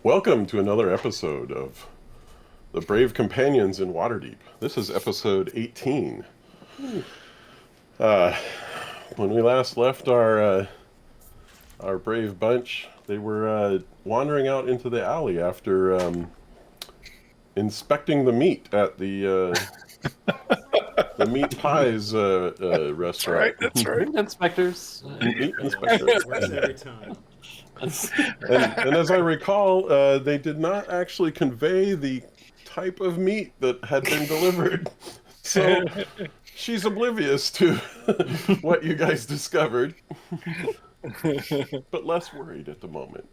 Welcome to another episode of The Brave Companions in Waterdeep. This is episode 18. Uh, when we last left our brave bunch, they were wandering out into the alley after inspecting the meat at the meat pies restaurant. That's right. Inspectors. Meat inspector. Works every time. And as I recall, they did not actually convey the type of meat that had been delivered. So she's oblivious to what you guys discovered, but less worried at the moment.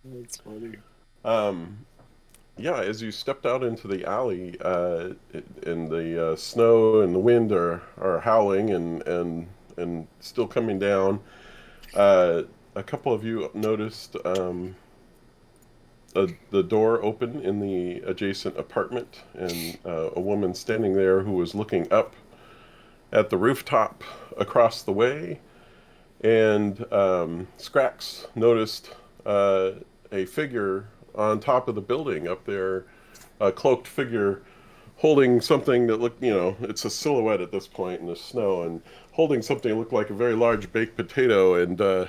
That's funny. Yeah, as you stepped out into the alley, and the snow and the wind are howling and still coming down, a couple of you noticed the door open in the adjacent apartment, and a woman standing there who was looking up at the rooftop across the way. And Scrax noticed a figure on top of the building up there, a cloaked figure holding something that looked, it's a silhouette at this point in the snow, and holding something that looked like a very large baked potato, and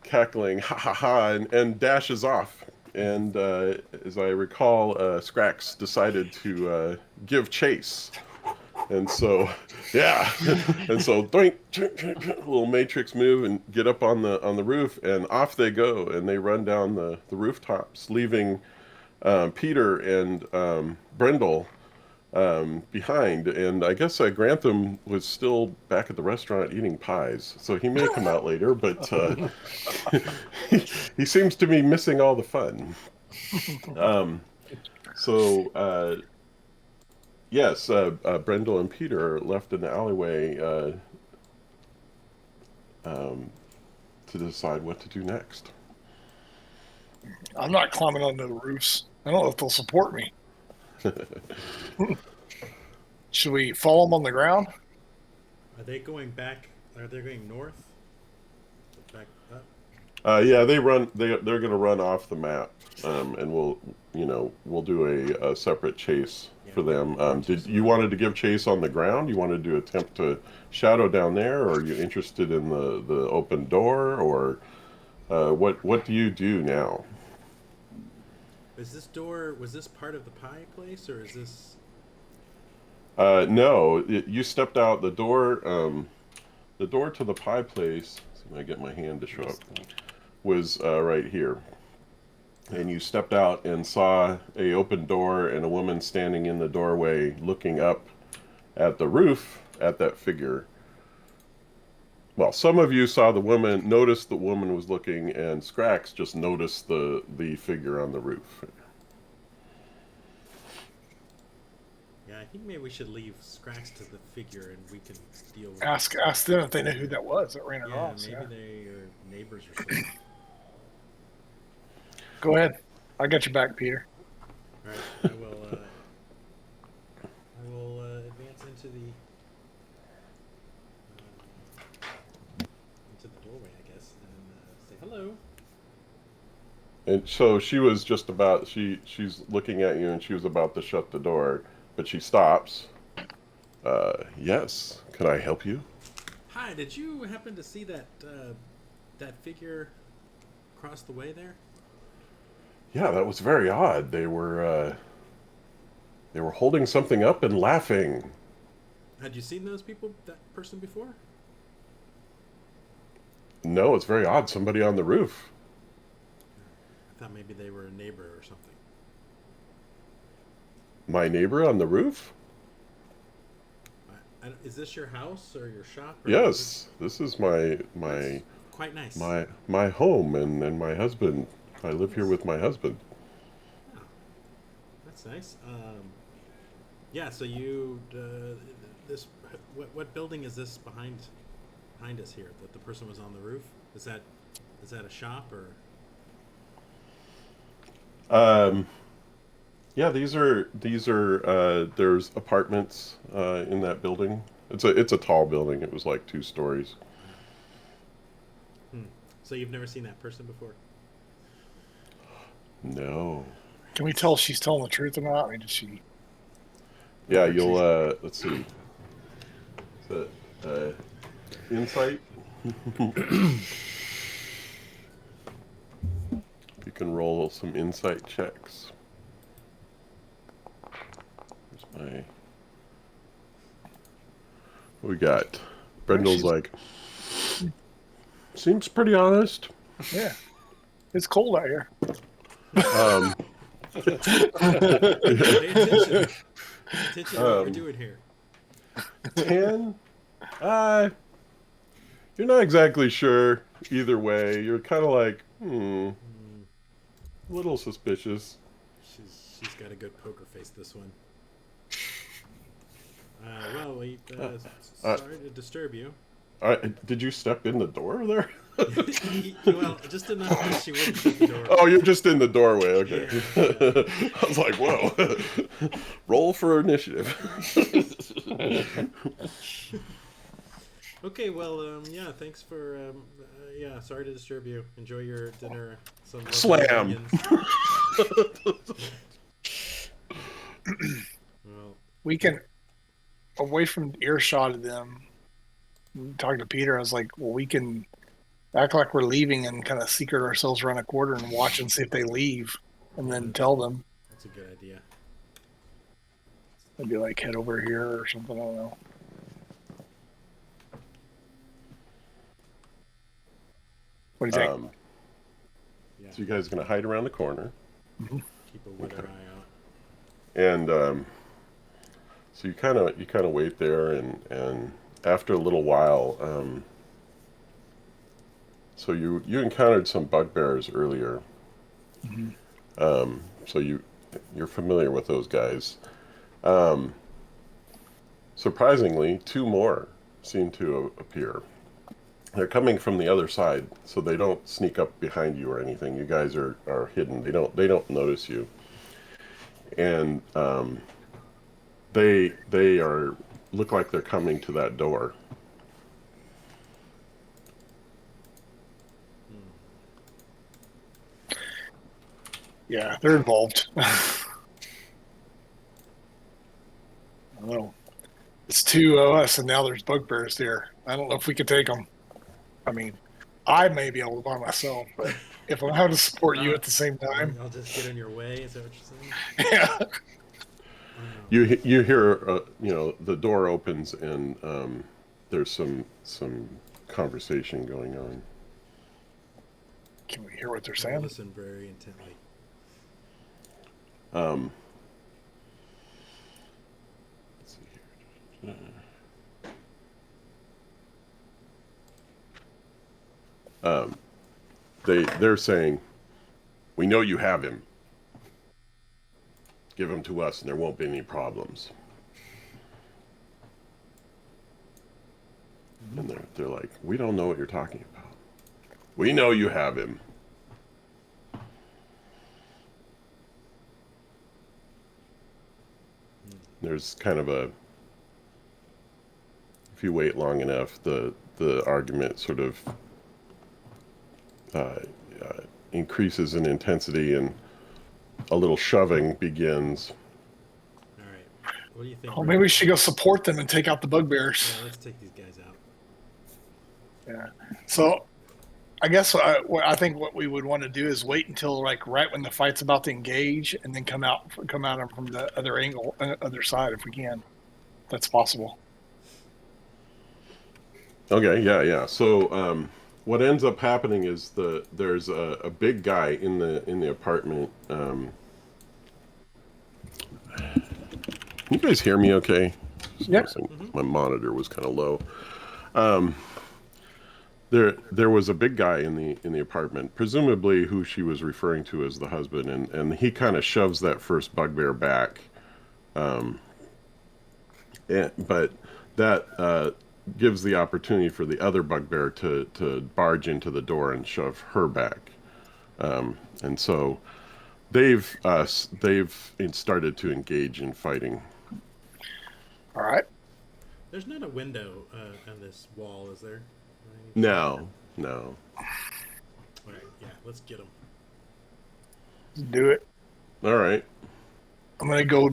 cackling ha ha ha, and dashes off. And as I recall, Scrax decided to give chase. And so, yeah, and so doink, little matrix move and get up on the roof, and off they go, and they run down the rooftops, leaving Peter and Brendel behind. And I guess Grantham was still back at the restaurant eating pies, so he may come out later, but he seems to be missing all the fun. Yes, Brendel and Peter are left in the alleyway to decide what to do next. I'm not climbing on the roofs. I don't know if they'll support me. Should we follow them on the ground? Are they going back? Are they going north? Back up? Yeah, they run. They're going to run off the map, and we'll do a separate chase for them. Did you wanted to give chase on the ground? You wanted to attempt to shadow down there, or are you interested in the open door, or what do you do now? Was this part of the pie place, or is this? No, you stepped out the door. The door to the pie place. See if I get my hand to show up. Was right here. And you stepped out and saw a open door and a woman standing in the doorway looking up at the roof at that figure. Well, some of you saw the woman, noticed the woman was looking, and Scrax just noticed the figure on the roof. Yeah, I think maybe we should leave Scrax to the figure, and we can deal with. Ask them if they know who that was that ran it Yeah, off. maybe they are neighbors or something. Go ahead. I got your back, Peter. All right, I will advance into the doorway, I guess, and say hello. And so she was just about, she's looking at you, and she was about to shut the door, but she stops. Yes, can I help you? Hi, did you happen to see that figure across the way there? Yeah, that was very odd. They were holding something up and laughing. Had you seen that person before? No, it's very odd. Somebody on the roof. I thought maybe they were a neighbor or something. My neighbor on the roof? Is this your house or your shop? Or Yes, this is my quite nice. my home and my husband. I live here with my husband. Oh, that's nice. Yeah. So you this what building is this behind us here? That the person was on the roof. Is that a shop or? Yeah, these are there's apartments in that building. It's a tall building. It was like 2 stories. So you've never seen that person before? No. Can we tell if she's telling the truth or not? I mean, does she? Yeah, you'll let's see. Is that insight? You can roll some insight checks. Here's my. What we got? Brendel's like, seems pretty honest. Yeah, it's cold out here. Pay attention. Pay attention to what we're doing here. 10? You're not exactly sure either way. You're kind of like, a little suspicious. She's got a good poker face, this one. Well, sorry to disturb you. Did you step in the door there? Well, just enough that she wouldn't shut the door. Oh, you're just in the doorway. Okay. Yeah. I was like, whoa. Roll for initiative. Okay, well, yeah, thanks for, yeah, sorry to disturb you. Enjoy your dinner. Some lovely Slam. onions. Well, We can, away from earshot of them, talking to Peter, I was like, well, we can act like we're leaving and kind of secret ourselves around a corner and watch and see if they leave, and then tell them. that's a good idea. Maybe like head over here or something. I don't know. What do you think? Yeah, So you guys are gonna hide around the corner, keep a wider eye out. and so you kind of wait there, and after a little while, so you encountered some bugbears earlier. So you're familiar with those guys. Surprisingly, two more seem to appear. They're coming from the other side, so they don't sneak up behind you or anything. You guys are hidden. They don't notice you, and they look like they're coming to that door. Yeah, they're involved. I don't know. It's two of us, and now there's bugbears there. I don't know if we could take them. I mean, I may be able to by myself, but if I'm having to support you at the same time, I'll just get in your way. Is that what you're saying? yeah. You hear the door opens, and there's some conversation going on. Can we hear what they're I'll saying? listen very intently. Let's see here. They're saying, "We know you have him. Give him to us, and there won't be any problems." And they're like, "We don't know what you're talking about. We know you have him." There's kind of if you wait long enough, the argument sort of increases in intensity, and a little shoving begins. All right. What do you think? Oh, maybe we should go support them and take out the bugbears. Yeah, let's take these guys out. Yeah. So, I guess I think what we would want to do is wait until like right when the fight's about to engage, and then come out from the other angle, other side if we can. That's possible. Okay, yeah. So what ends up happening is there's a big guy in the apartment. Can you guys hear me okay? Yep. My monitor was kind of low. There was a big guy in the apartment, presumably who she was referring to as the husband, and he kind of shoves that first bugbear back. But that gives the opportunity for the other bugbear to barge into the door and shove her back. And so they've started to engage in fighting. All right. There's not a window on this wall, is there? No. All right, yeah, let's get them. Let's do it. All right. I'm gonna go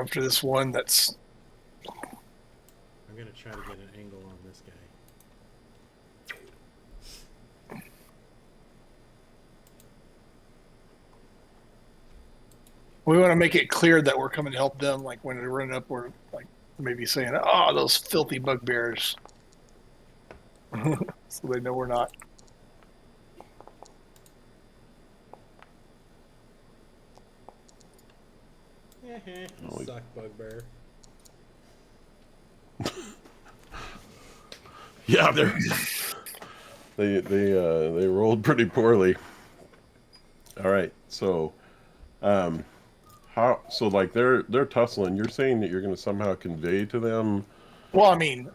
after this one that's. I'm gonna try to get an angle on this guy. We want to make it clear that we're coming to help them. Like when they run up, we're like maybe saying, "Oh, those filthy bugbears," so they know we're not. You suck, bugbear. Yeah, they rolled pretty poorly. All right, so like they're tussling. You're saying that you're going to somehow convey to them. Well, I mean,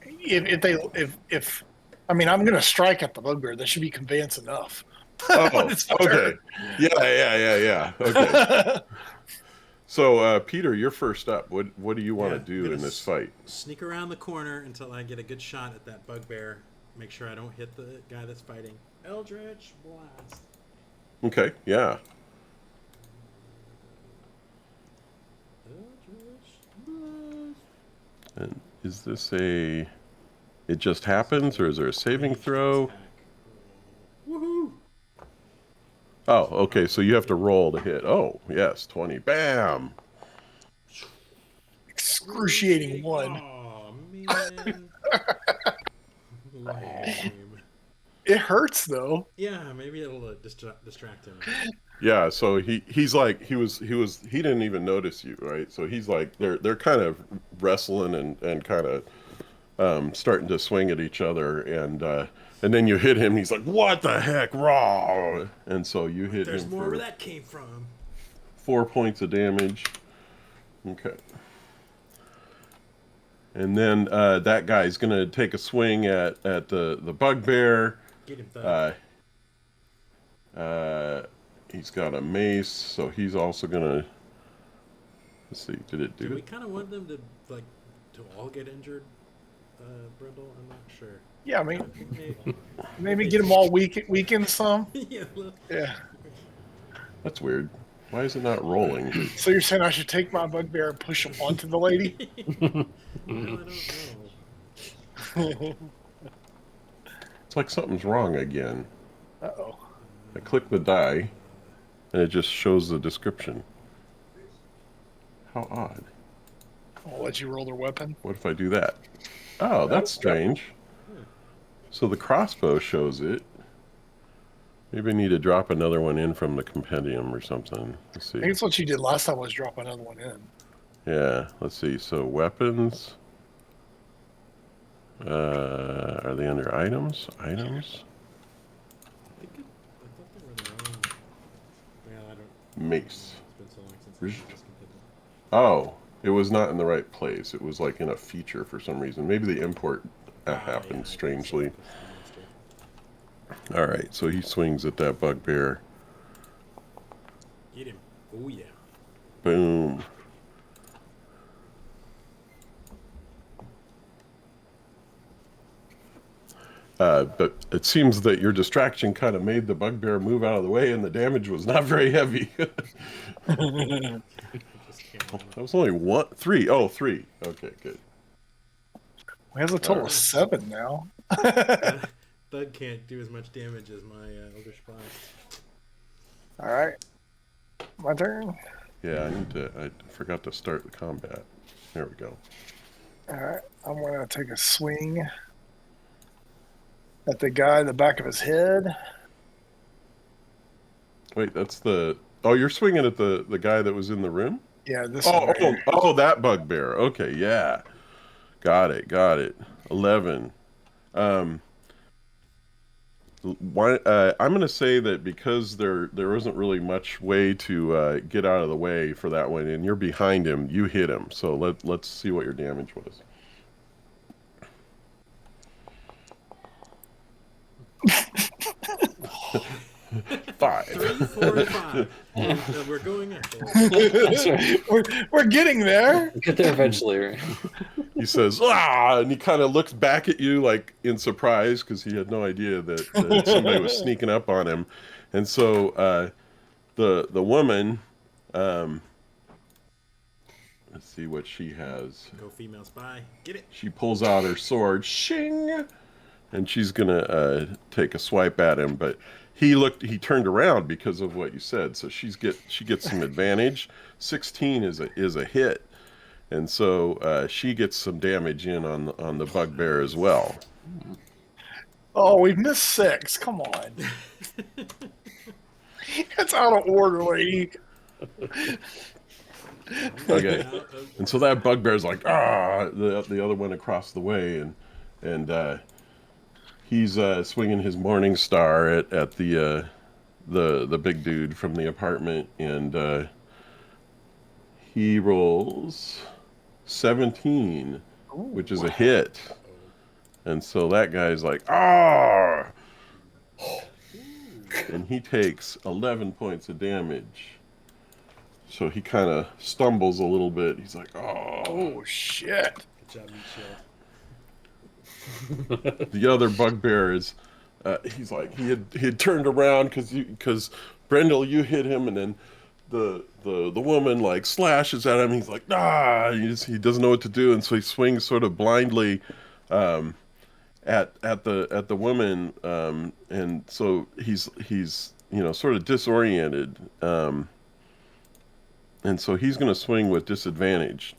if I mean, I'm gonna strike at the bugbear. That should be conveyance enough. Oh, okay. Yeah. Okay. So, Peter, you're first up. What do you want to do in this fight? Sneak around the corner until I get a good shot at that bugbear. Make sure I don't hit the guy that's fighting. Eldritch Blast. Okay, yeah. Eldritch Blast. And is this a... It just happens, or is there a saving throw? Woohoo! Oh, okay, so you have to roll to hit. Oh, yes, 20. Bam! Excruciating one. Oh, man. Lame. It hurts though. Yeah, maybe it'll distract him. Yeah, so he's like he didn't even notice you, right? So he's like they're kind of wrestling and kind of starting to swing at each other, and then you hit him. He's like, "What the heck, raw!" And so you hit There's him more for where that came from. 4 points of damage. Okay. And then that guy's gonna take a swing at the bugbear. Get him, thug. He's got a mace, so he's also gonna. Let's see, did it do Do we it? kind of want them to all get injured, Brindle? I'm not sure. Yeah, I mean, maybe get them all weakened some. Yeah. Yeah. That's weird. Why is it not rolling? So you're saying I should take my bugbear and push him onto the lady? Well, I don't know. It's like something's wrong again. Uh-oh. I click the die, and it just shows the description. How odd. I'll let you roll their weapon. What if I do that? Oh, that's strange. So the crossbow shows it. Maybe I need to drop another one in from the compendium or something. Let's see. I think it's what you did last time was drop another one in. Yeah, let's see. So weapons. Are they under items? Items? I thought they were the wrong. Yeah, I don't. Mace. It's been so long since I did this competitive. Oh, it was not in the right place. It was like in a feature for some reason. Maybe the import happened Yeah, strangely. All right, so he swings at that bugbear. Get him. Oh, yeah. Boom. But it seems that your distraction kind of made the bugbear move out of the way, and the damage was not very heavy. That was only three. Oh, three. Okay, good. We have a total of 7 now. Thug can't do as much damage as my Eldritch Blast. All right. My turn. Yeah, I forgot to start the combat. There we go. All right. I'm going to take a swing at the guy in the back of his head. Wait, that's the... Oh, you're swinging at the guy that was in the room? Yeah, this Oh, one. Right oh, that bugbear. Okay, yeah. Got it. 11. I'm going to say that because there isn't really much way to get out of the way for that one, and you're behind him, you hit him. So let's see what your damage was. Five. 3, 4, 5. And we're going up. we're getting there. We'll get there eventually, right? He says, "Ah!" and he kind of looks back at you like in surprise because he had no idea that somebody was sneaking up on him. And so the woman, let's see what she has. Go female spy. Get it. She pulls out her sword, shing, and she's gonna take a swipe at him. But he turned around because of what you said, so she gets some advantage. 16 is a hit, and so she gets some damage in on the bugbear as well. Oh, we missed 6. Come on. It's out of order, lady. Okay, and so that bugbear's like the other one across the way, and he's swinging his morning star at the big dude from the apartment, and he rolls 17, which is a hit, and so that guy's like and he takes 11 points of damage. So he kind of stumbles a little bit. He's like, Oh, shit. Good job, Michelle. The other bugbear is, he's like, he had turned around because Brendel, you hit him, and then the woman like slashes at him. He's like, he doesn't know what to do, and so he swings sort of blindly at the woman, and so he's sort of disoriented. And so he's going to swing with disadvantage.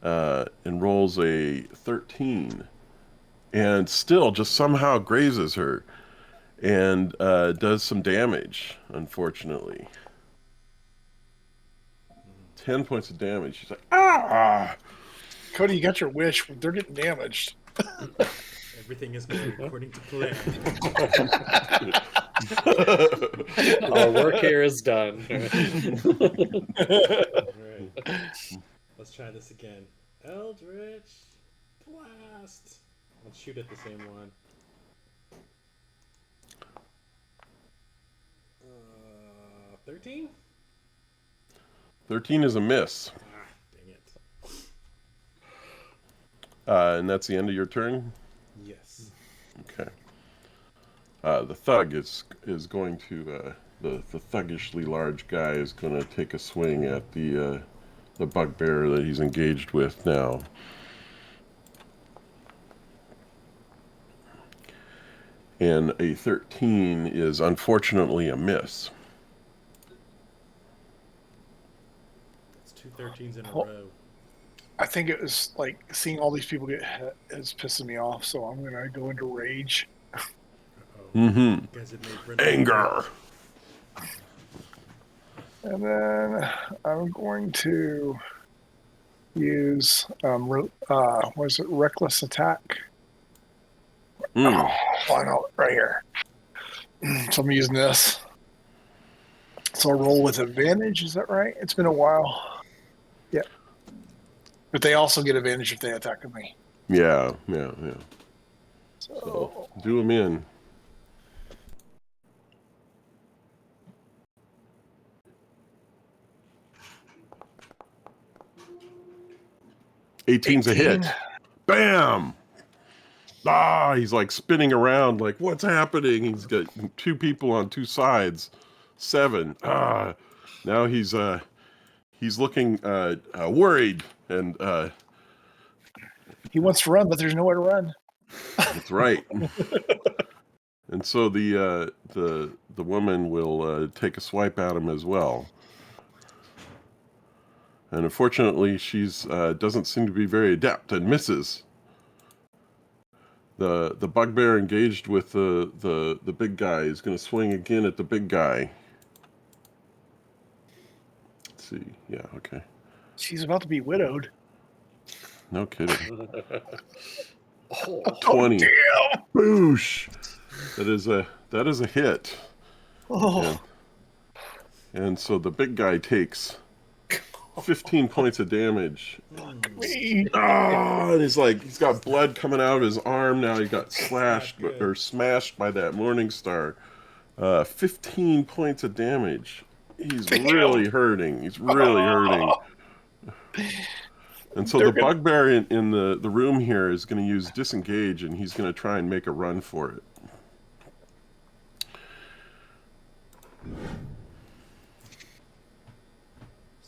And rolls a 13. And still just somehow grazes her. And does some damage, unfortunately. 10 points of damage. She's like, Cody, you got your wish. They're getting damaged. Everything is going according to plan. Our work here is done. Alright. Let's try this again. Eldritch Blast. Let's shoot at the same one. 13? 13 is a miss. Dang it. And that's the end of your turn? Yes. Okay. The thug is going to the thuggishly large guy is going to take a swing at the bugbear that he's engaged with now. And a 13 is unfortunately a miss. It's 2 13s in a row. I think it was like seeing all these people get hit is pissing me off, so I'm going to go into rage. Mm-hmm. You guys have made Brenda Anger. And then I'm going to use, reckless attack? Mm. Oh, I know, right here. So I'm using this. So I'll roll with advantage, is that right? It's been a while. Yeah. But they also get advantage if they attack me. Yeah. So, So do him in. Eighteen's a hit. Bam! He's like spinning around like, what's happening? He's got 2 people on 2 sides. 7. Now he's looking worried, and he wants to run, but there's nowhere to run. that's right. And so the woman will take a swipe at him as well. And unfortunately, she's doesn't seem to be very adept and misses. The bugbear engaged with the big guy is going to swing again at the big guy. Let's see. Yeah, okay. She's about to be widowed. No kidding. 20. Oh, damn. Boosh. That is a hit. Oh. And so the big guy takes 15 points of damage. Me. And he's got blood coming out of his arm now. He got smashed by that morning star. 15 points of damage. He's really hurting. He's really hurting. And so the bugbear in the room here is going to use disengage, and he's going to try and make a run for it.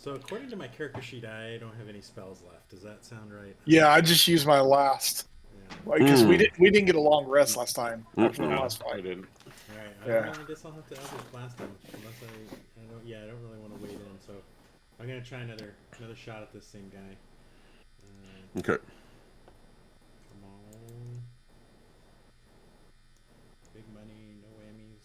So according to my character sheet, I don't have any spells left. Does that sound right? Yeah, I just used my last Yeah. because we didn't get a long rest last time after the Mm-mm. last I fight. didn't. All right. Yeah. I guess I'll have to Eldritch Blast him unless I don't. Yeah, I don't really want to wait in. So I'm gonna try another shot at this same guy. Okay. Come on. Big money, no whammies.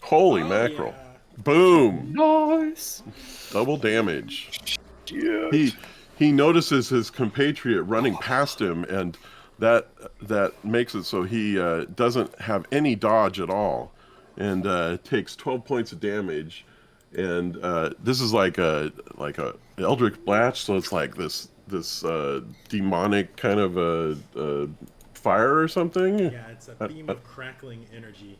Holy Oh, mackerel! yeah. Boom! Nice. Double damage. Shit. He notices his compatriot running past him, and that makes it so he doesn't have any dodge at all, and takes 12 points of damage. And this is like a Eldritch Blast, so it's like this demonic kind of a fire or something. Yeah, it's a beam of crackling energy.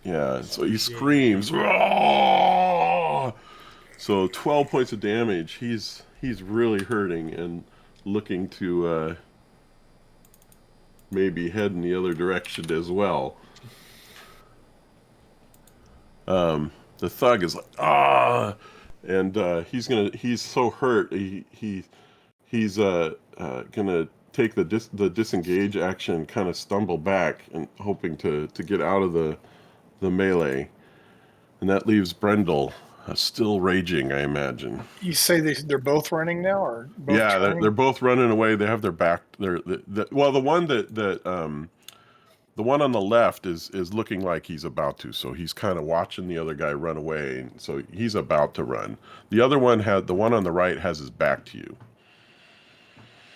Yeah, so he screams. "Roar!" So 12 points of damage. He's really hurting and looking to maybe head in the other direction as well. The thug is like, ah, and he's so hurt. He's gonna take the disengage action, kind of stumble back and hoping to get out of the melee, and that leaves Brendel still raging, I imagine. You say they're both running now, or both Yeah, turning? they're both running away. They have their back. Well, the one the one on the left is looking like he's about to. So he's kind of watching the other guy run away. And so he's about to run. The one on the right has his back to you.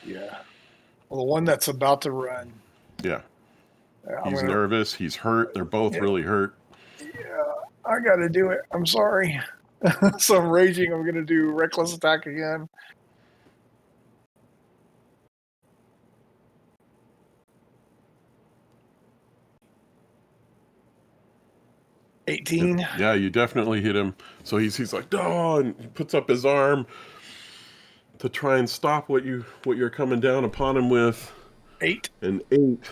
Yeah. Well, the one that's about to run. Yeah. I'm He's gonna, nervous. He's hurt. They're both really hurt. Yeah, I got to do it. I'm sorry. So I'm raging. I'm going to do reckless attack again. $18. Yeah, you definitely hit him. So he's like, oh, and he puts up his arm to try and stop what you're coming down upon him with. 8. An 8.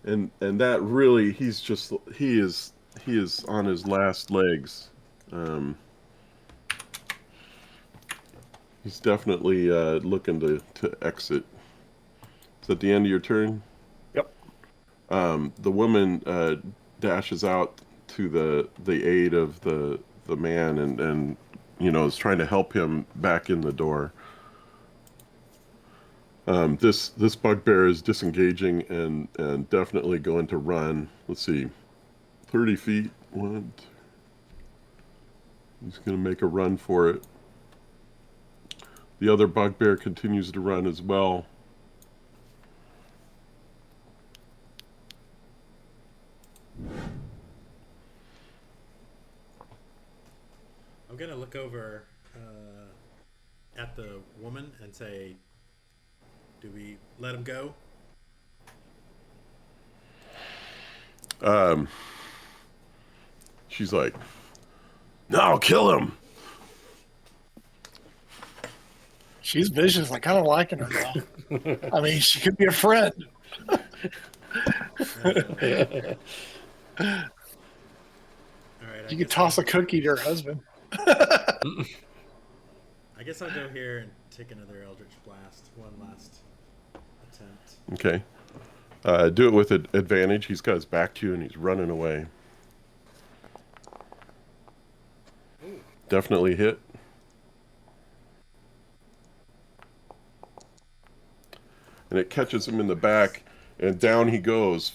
And that really, he is on his last legs. He's definitely looking to exit. Is that the end of your turn? Yep. The woman dashes out to the aid of the man and is trying to help him back in the door. This bugbear is disengaging and definitely going to run. Let's see, 30 feet. One, two. He's going to make a run for it. The other bugbear continues to run as well. I'm gonna look over at the woman and say, "Do we let him go?" She's like, "No, kill him." She's vicious. I kind of liking her now. I mean, she could be a friend. All right. You could toss a cookie to her husband. I guess I'll go here and take another Eldritch Blast. One last attempt. Okay. Do it with advantage. He's got his back to you and he's running away. Ooh. Definitely hit. And it catches him in the back, and down he goes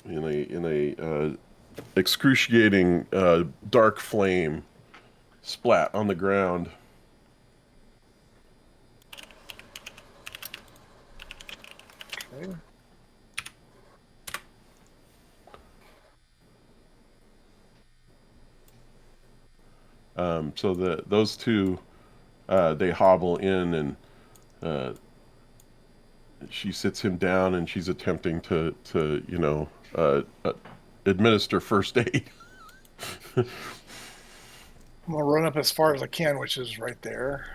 in a excruciating dark flame, splat on the ground. Okay. So those two they hobble in, and she sits him down, and she's attempting to administer first aid. I'm going to run up as far as I can, which is right there.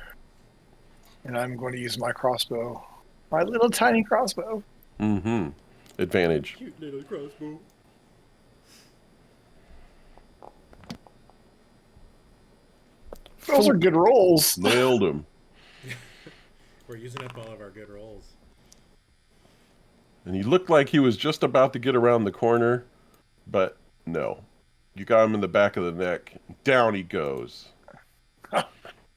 And I'm going to use my crossbow. My little tiny crossbow. Mm-hmm. Advantage. Cute little crossbow. Those are good rolls. Nailed him. We're using up all of our good rolls. And he looked like he was just about to get around the corner, but no. You got him in the back of the neck. Down he goes.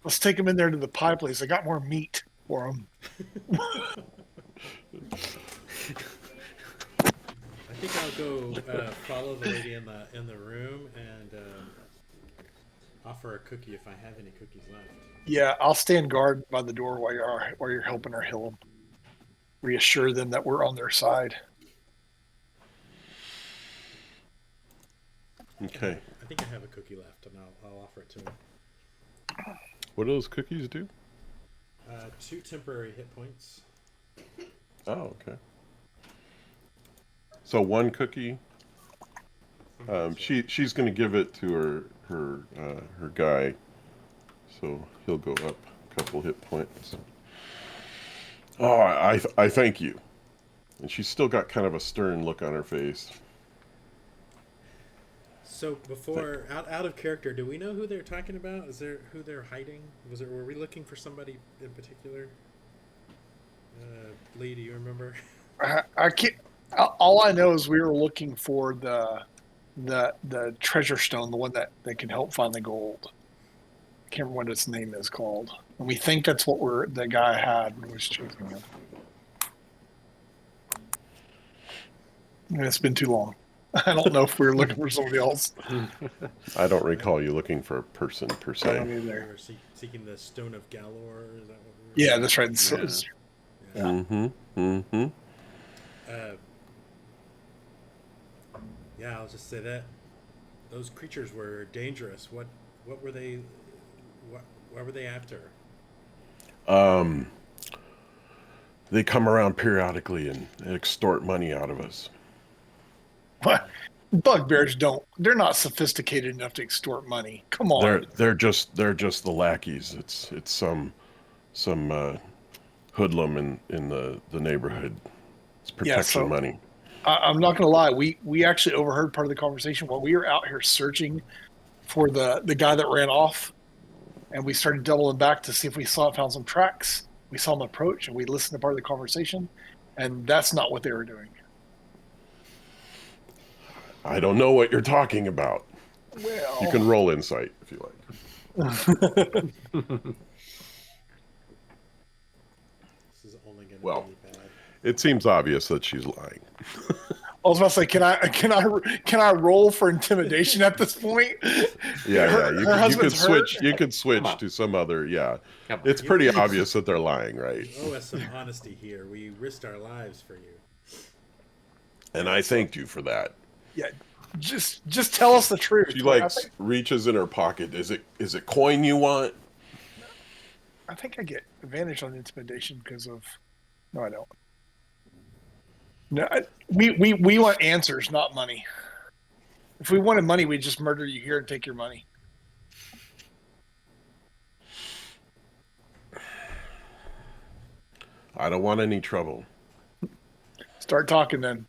Let's take him in there to the pie place. I got more meat for him. I think I'll go follow the lady in the room and offer a cookie if I have any cookies left. Yeah, I'll stand guard by the door while you're helping her heal them. Reassure them that we're on their side. Okay. I think I have a cookie left, and I'll offer it to him. What do those cookies do? 2 temporary hit points. Oh, okay. So 1 cookie. She's going to give it to her guy, so he'll go up a couple hit points. Oh, I thank you. And she's still got kind of a stern look on her face. So before out of character, do we know who they're talking about? Is there who they're hiding? Were we looking for somebody in particular? Lee, do you remember? I can't. All I know is we were looking for the treasure stone, the one that can help find the gold. I can't remember what its name is called. And we think that's what the guy had when he was chasing him. And it's been too long. I don't know if we were looking for somebody else. I don't recall you looking for a person per I se. don't We either. were seeking the Stone of Galore. Is that what we were? Yeah, that's right. Yeah. Yeah, I'll just say that those creatures were dangerous. What were they? What were they after? They come around periodically and extort money out of us. What? Bugbears don't. They're not sophisticated enough to extort money. Come on. They're just the lackeys. It's some hoodlum in the neighborhood. It's protection money. I'm not going to lie. We actually overheard part of the conversation while we were out here searching for the guy that ran off, and we started doubling back to see if we found some tracks. We saw him approach, and we listened to part of the conversation, and that's not what they were doing. I don't know what you're talking about. Well, You can roll insight if you like. This is only going to Well. be bad. It seems obvious that she's lying. I was about to say, can I roll for intimidation at this point? Yeah, Her you could husband's switch. hurt? You could switch Come on. to some other. Yeah, Come on. it's pretty obvious that they're lying, right? You owe us some honesty here. We risked our lives for you. And I thanked you for that. Yeah, just tell us the truth. She I think, reaches in her pocket. Is it coin you want? I think I get advantage on intimidation because of. No, I don't. No, we want answers, not money. If we wanted money, we'd just murder you here and take your money. I don't want any trouble. Start talking then.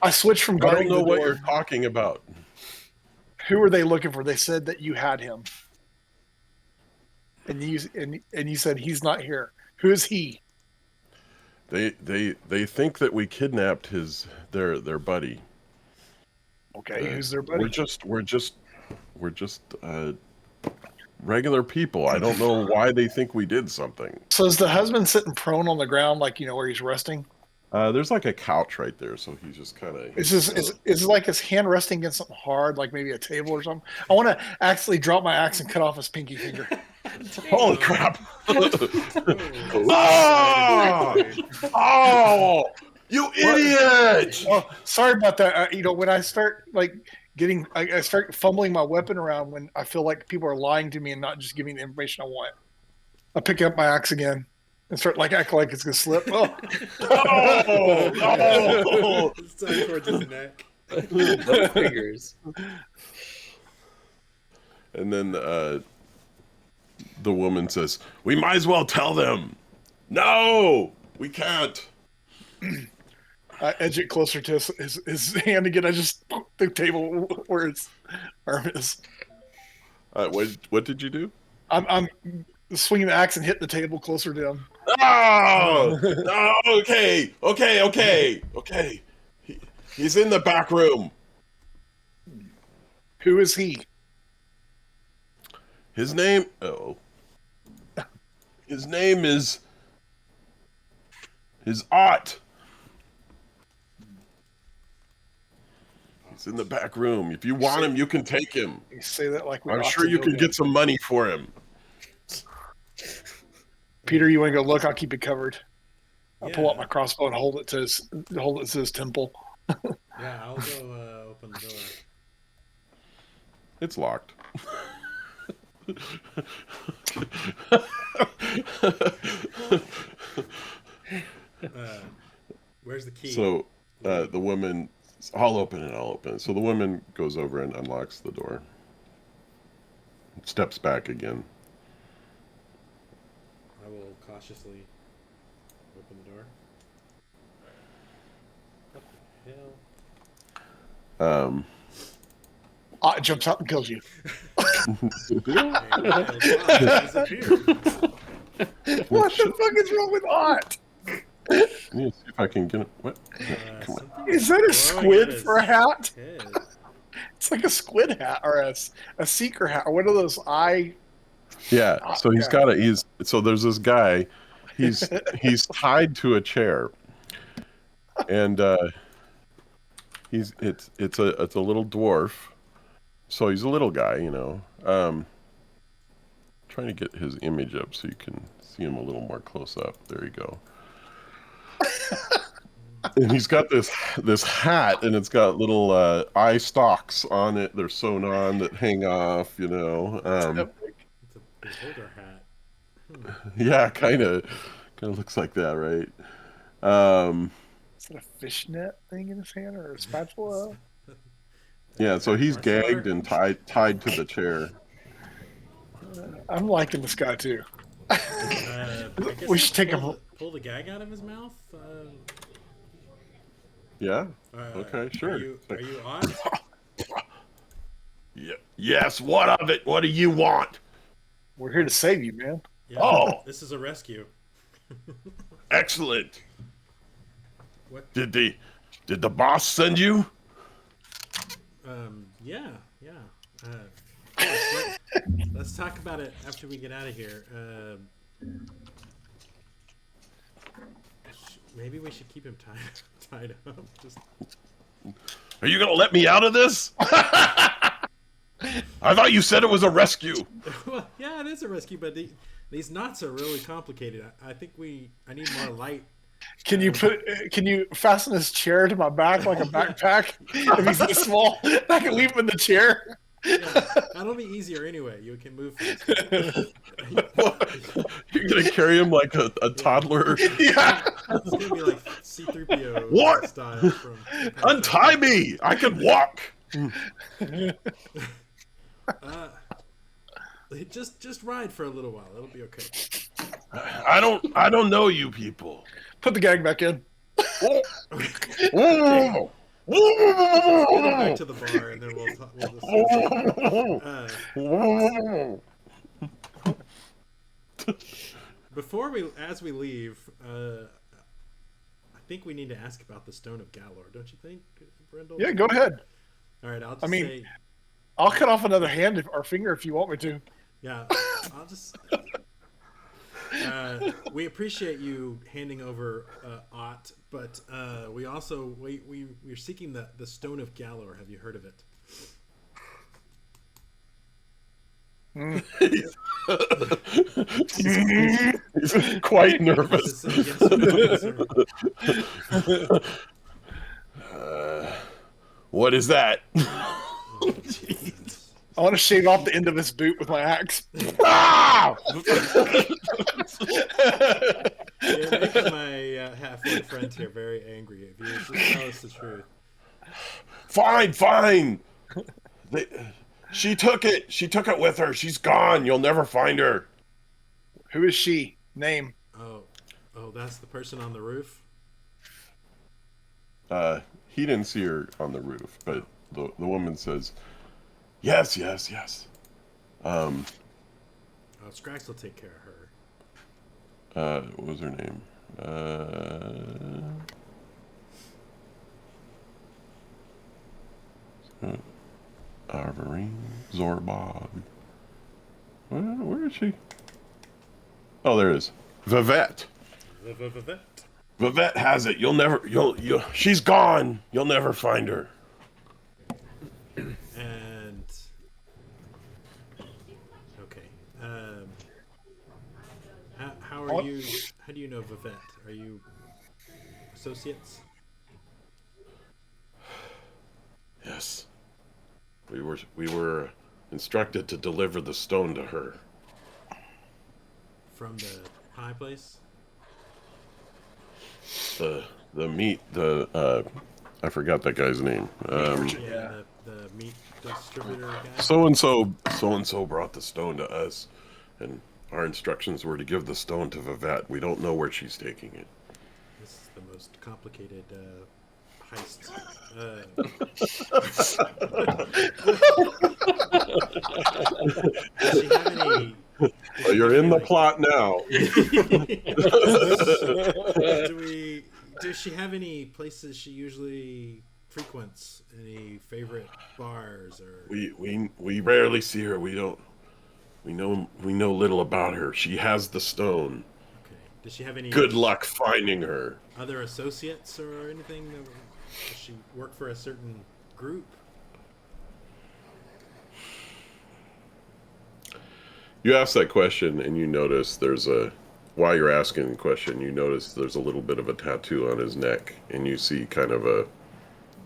I switched from I guarding don't know the what door. you're talking about. Who are they looking for? They said that you had him, and you said he's not here. Who is he? They think that we kidnapped their buddy. Okay, who's their buddy? We're just regular people. I don't know why they think we did something. So is the husband sitting prone on the ground, like where he's resting? There's like a couch right there, so he's just kind of. Is like his hand resting against something hard, like maybe a table or something? I want to actually drop my axe and cut off his pinky finger. Holy crap! Oh! Oh, you idiot! Oh, sorry about that. When I start I start fumbling my weapon around when I feel like people are lying to me and not just giving me the information I want. I pick up my axe again and start acting like it's gonna slip. Oh, oh! It's time towards his neck. Those fingers. And then the woman says, "We might as well tell them." No, we can't. I edge it closer to his hand again. I just the table where his arm is. What did you do? I'm swinging the axe and hitting the table closer to him. Oh, no, okay. He's in the back room. Who is he? His name is Ott. He's in the back room. If you want him, you can take him. You say that like I'm sure you can get some money for him. Peter, you want to go look? I'll keep it covered. I'll pull out Yeah. my crossbow and hold it to his temple. Yeah, I'll go open the door. It's locked. Where's the key? So the woman, I'll open it. So the woman goes over and unlocks the door. Steps back again. I will cautiously open the door. What the hell? Ott jumps out and kills you. What the fuck is wrong with Ott? Let me see if I can get it. What? Come on. Is that a squid for a hat? Head. It's like a squid hat or a seeker hat or one of those eye. Yeah. So he's got so there's this guy. He's tied to a chair, and it's a little dwarf. So he's a little guy, you know. Trying to get his image up so you can see him a little more close up. There you go. And he's got this hat, and it's got little eye stalks on it. They're sewn on that hang off, you know. It's a beholder hat. Yeah, kind of looks like that, right? Is that a fishnet thing in his hand or a spatula? Yeah, so he's Martial gagged and tied to the chair. I'm liking this guy too. I guess We should take pull the gag out of his mouth. Yeah. Okay, sure. Are you on? Yeah. Yes. What of it? What do you want? We're here to save you, man. Yeah, Oh. This is a rescue. Excellent. What? Did the boss send you? Yeah. Of course, let's talk about it after we get out of here. Maybe we should keep him tied up. Just... Are you gonna let me out of this? I thought you said it was a rescue. Well, yeah, it is a rescue, but these knots are really complicated. I think I need more light. Can you fasten his chair to my back like a backpack? If he's this small, I can leave him in the chair. Yeah, that'll be easier anyway. You can move faster. You're gonna carry him like a toddler. Yeah. It's gonna be like C-3PO What? style from Untie me! I can walk. Just ride for a little while. It'll be okay. I don't know you people. Put the gag back in. Whoa. Let's get back to the bar and then we'll as we leave, I think we need to ask about the Stone of Galor, don't you think, Brindle? Yeah, go ahead. All right, I'll just say, I'll cut off another hand or finger if you want me to. yeah, I'll just. We appreciate you handing over Ott, but we also we're seeking the Stone of Galor. Have you heard of it? He's quite nervous. Yes or no, What is that? I want to shave off the end of his boot with my axe. Ah! You're making my half-orc friends here very angry. If you just tell us the truth. Fine. She took it. She took it with her. She's gone. You'll never find her. Who is she? Name. Oh, that's the person on the roof. He didn't see her on the roof, but the woman says, "Yes, yes, yes." Um, Scrax will take care of her. what was her name? Arvorine, Zorbog. Where is she? Oh, there it is. Vivette. Vivette has it. You'll. She's gone. You'll never find her. And okay. How are you? How do you know Vivette? Are you associates? Yes. We were instructed to deliver the stone to her. From the high place? The meat. I forgot that guy's name. The meat distributor guy? So and so brought the stone to us, and our instructions were to give the stone to Vivette. We don't know where she's taking it. This is the most complicated heist. Does she have any? Well, you're in the plot now. Does she have any places she usually frequents? Any favorite bars or? We rarely see her. We know little about her. She has the stone. Okay. Does she have any? Good luck finding her. Other associates or anything? Does she work for a certain group? You ask that question, and you notice while you're asking the question, you notice there's a little bit of a tattoo on his neck, and you see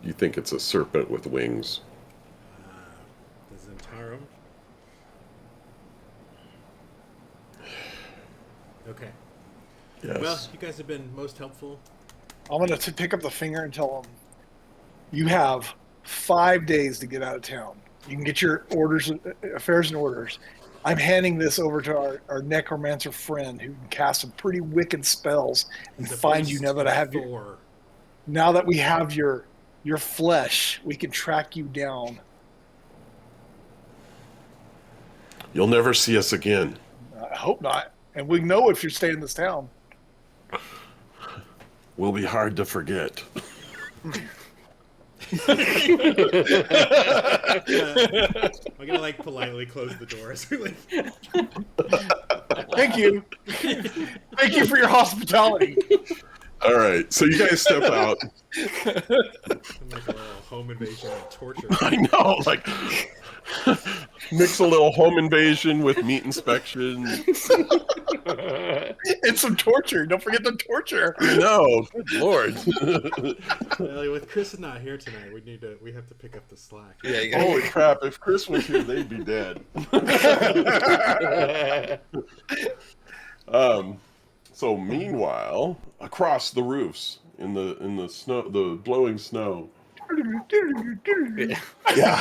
you think it's a serpent with wings. The Zentarum? Okay. Yes. Well, you guys have been most helpful. I'm going to pick up the finger and tell them, you have 5 days to get out of town. You can get your affairs and orders. I'm handing this over to our necromancer friend who can cast some pretty wicked spells and find you now that I have now that we have your flesh, we can track you down. You'll never see us again. I hope not. And we know if you stay in this town. We'll be hard to forget. I'm gonna politely close the doors. Thank you. Thank you for your hospitality. All right, so you guys step out. Like a little home invasion and torture. I know, mix a little home invasion with meat inspection. And some torture. Don't forget the torture. No, good lord. With Chris not here tonight, we have to pick up the slack. Yeah, Holy crap! If Chris was here, they'd be dead. So meanwhile, across the roofs in the snow, the blowing snow. Yeah.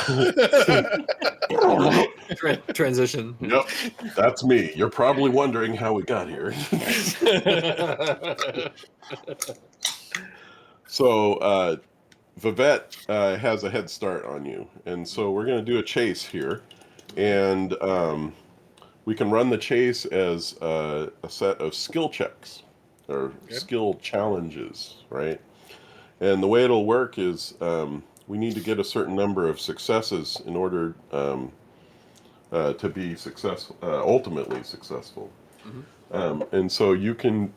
Transition. Yep, that's me. You're probably wondering how we got here. So, Vivette has a head start on you, and so we're going to do a chase here, and we can run the chase as a set of skill checks or skill challenges, right? And the way it'll work is we need to get a certain number of successes in order to be successful, ultimately successful. Mm-hmm. And so you can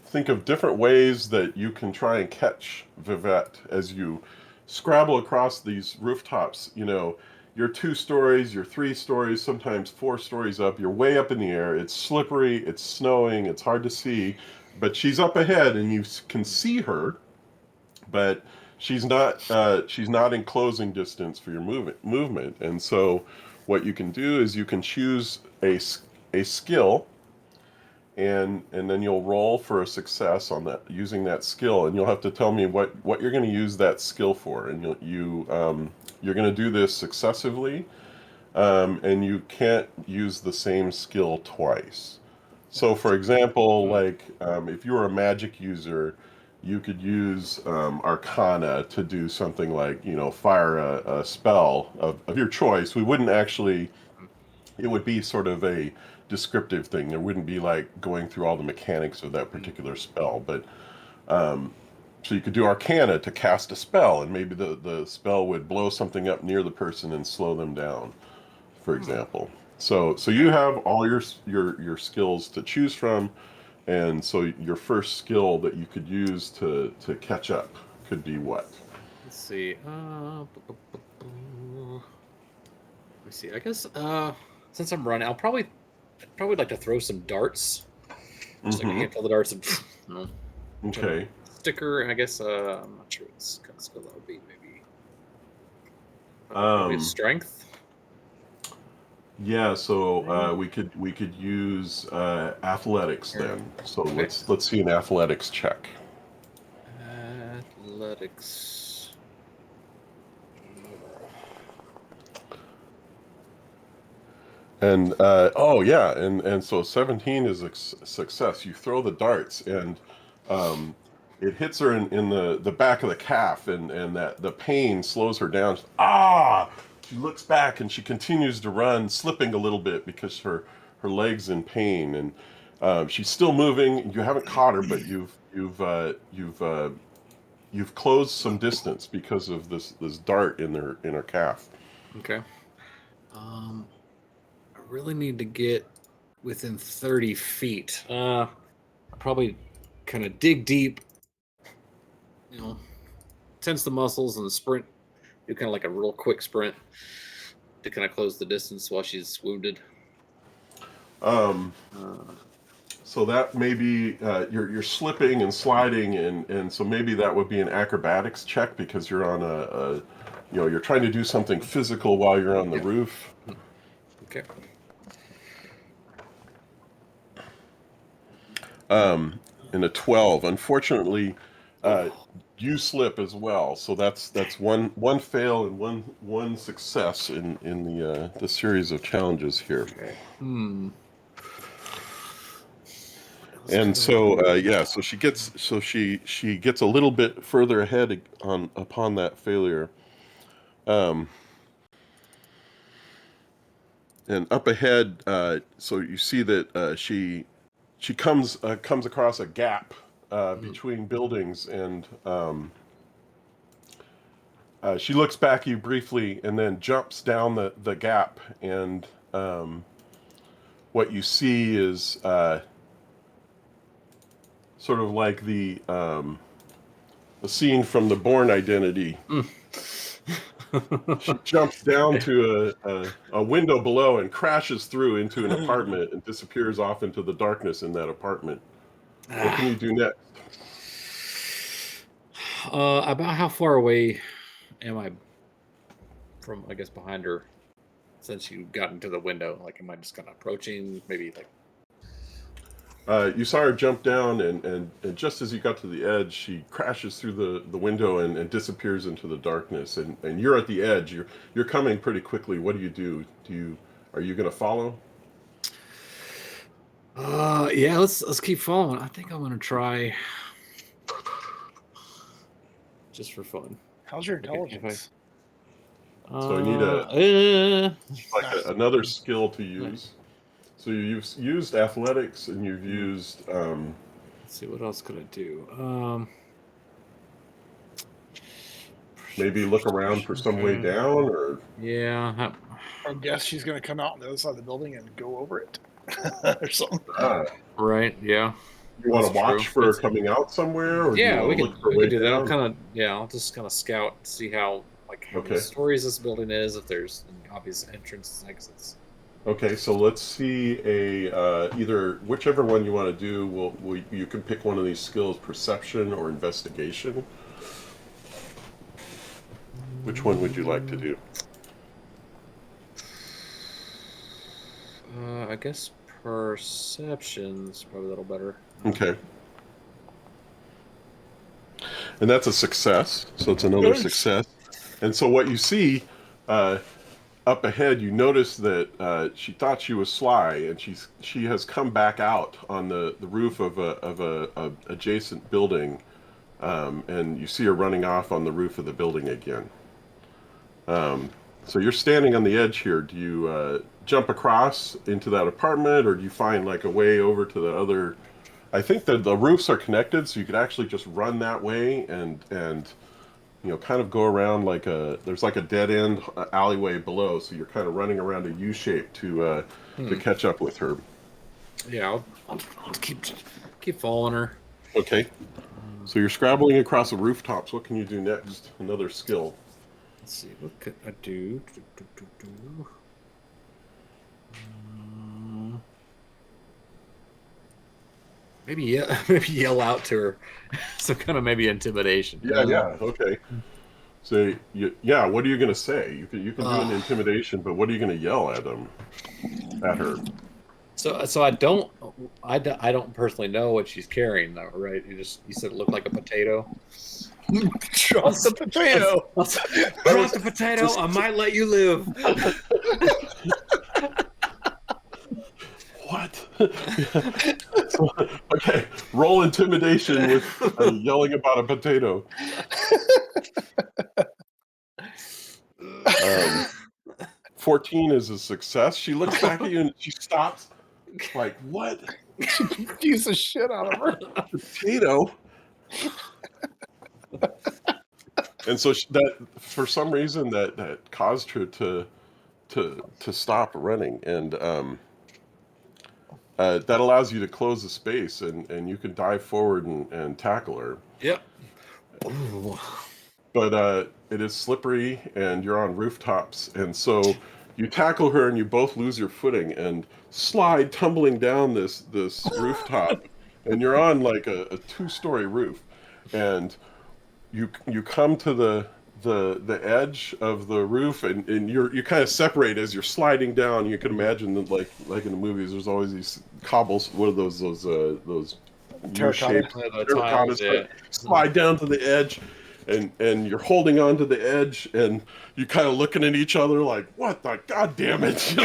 think of different ways that you can try and catch Vivette as you scrabble across these rooftops. You're 2 stories, you're 3 stories, sometimes 4 stories up. You're way up in the air. It's slippery, it's snowing, it's hard to see, but she's up ahead and you can see her, but she's not in closing distance for your movement. And so what you can do is you can choose a skill, and then you'll roll for a success on that using that skill, and you'll have to tell me what you're going to use that skill for, and you're going to do this successively, and you can't use the same skill twice. So for example, if you were a magic user, you could use Arcana to do something like, fire a spell of your choice. We wouldn't actually, it would be sort of a descriptive thing. There wouldn't be like going through all the mechanics of that particular spell. But so you could do Arcana to cast a spell, and maybe the spell would blow something up near the person and slow them down, for example. So you have all your skills to choose from, and so your first skill that you could use to catch up could be what? Let's see. Let me see. I guess since I'm running, I'd probably like to throw some darts. Just like a handful of darts and you know, Okay. sticker. And I guess I'm not sure what kind of skill that would be. Maybe Um, strength. yeah. So we could use athletics then. So Okay. let's see an athletics check. Athletics. And oh yeah, and so 17 is a success. You throw the darts, and it hits her in the back of the calf, and that the pain slows her down. She looks back and she continues to run, slipping a little bit because her legs in pain, and she's still moving. You haven't caught her, but you've closed some distance because of this dart in her calf. Okay. I really need to get within 30 feet. Probably kind of dig deep, tense the muscles and sprint. Do kind of like a real quick sprint to kind of close the distance while she's wounded. Um, Uh, So that maybe you're slipping and sliding, and so maybe that would be an acrobatics check because you're on you're trying to do something physical while you're on the Yeah. roof. okay. In a 12, unfortunately, you slip as well. So that's one fail and one success in the series of challenges here. Okay. And so yeah, so she gets a little bit further ahead upon that failure. Um, and up ahead, so you see that she comes across a gap between buildings, and she looks back at you briefly and then jumps down the gap, and what you see is sort of like the scene from the Bourne Identity. She jumps down to a window below and crashes through into an apartment and disappears off into the darkness in that apartment. What can you do next? About how far away am I from, I guess, behind her since you got into the window? Like, am I just kind of approaching, maybe like... You saw her jump down, and just as you got to the edge, she crashes through the window and disappears into the darkness. And you're at the edge. You're coming pretty quickly. What do you do? Are you going to follow? Yeah, let's keep following. I think I'm gonna try just for fun. How's your Okay, intelligence? So I need uh, another skill to use. So you've used athletics, and you've used. Let's see, what else could I do? Maybe look around for some way down, or Yeah. I guess she's going to come out on the other side of the building and go over it or something. Right. Yeah. you want to That's watch true. for coming out somewhere, or Yeah, do you we want to could look for a way do that. down? I'll just kind of scout, see how how many Okay. stories this building is, if there's any obvious entrances and exits. Okay, so let's see either whichever one you want to do. You can pick one of these skills: perception or investigation. Which one would you like to do? I guess perception's probably a little better. Okay. And that's a success. So it's another Nice. success. And so what you see up ahead, you notice that she thought she was sly, and she has come back out on the roof of a adjacent building, and you see her running off on the roof of the building again. So you're standing on the edge here. Do you jump across into that apartment, or do you find like a way over to the other? I think that the roofs are connected, so you could actually just run that way and kind of go around there's like a dead end alleyway below, so you're kind of running around a U shape to catch up with her. Yeah, I'll keep following her. Okay. So you're scrabbling across the rooftops. What can you do next? Another skill. Let's see, what could I do? Maybe yell out to her. Some kind of maybe intimidation. Yeah. Okay. So what are you gonna say? You can do an intimidation, but what are you gonna yell at her? So I don't personally know what she's carrying though, right? You said it looked like a potato. Drop the potato. Drop the potato. I might let you live. What? Okay, roll intimidation with yelling about a potato. 14 is a success. She looks back at you and she stops. Like, what? Piece of shit out of her. Potato? And so that, for some reason, that caused her to stop running, and that allows you to close the space, and you can dive forward and tackle her. Yep. But it is slippery, and you're on rooftops, and so you tackle her, and you both lose your footing and slide tumbling down this rooftop, and you're on like a 2-story roof, and you come to the edge of the roof, and you kind of separate as you're sliding down. You can imagine that like in the movies, there's always these cobbles. What are those Terracotta. Tiles, yeah. Slide down to the edge, and you're holding on to the edge, and you're kind of looking at each other like, what the god damn it.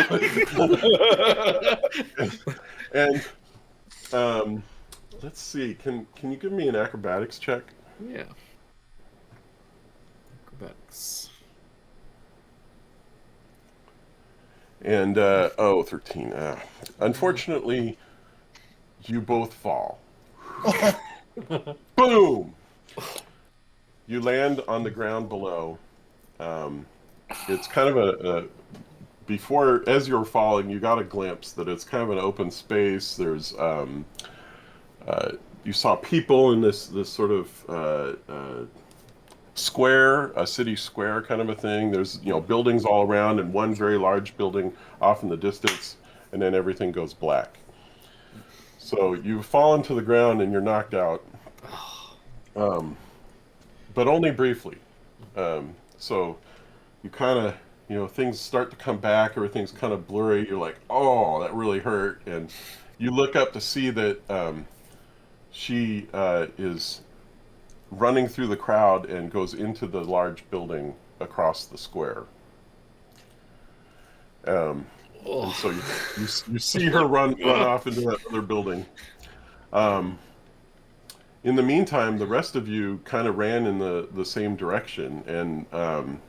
And let's see, can you give me an acrobatics check? Yeah. Acrobatics. And 13. Unfortunately, you both fall. Boom! You land on the ground below. It's kind of as you're falling, you got a glimpse that it's kind of an open space. There's you saw people in this sort of square, a city square kind of a thing. There's buildings all around, and one very large building off in the distance, and then everything goes black. So you've fallen to the ground and you're knocked out, but only briefly. So you kind of, things start to come back, everything's kind of blurry. You're like, oh, that really hurt. And you look up to see that she is running through the crowd and goes into the large building across the square. And so you see her run off into that other building. In the meantime, the rest of you kind of ran in the same direction, and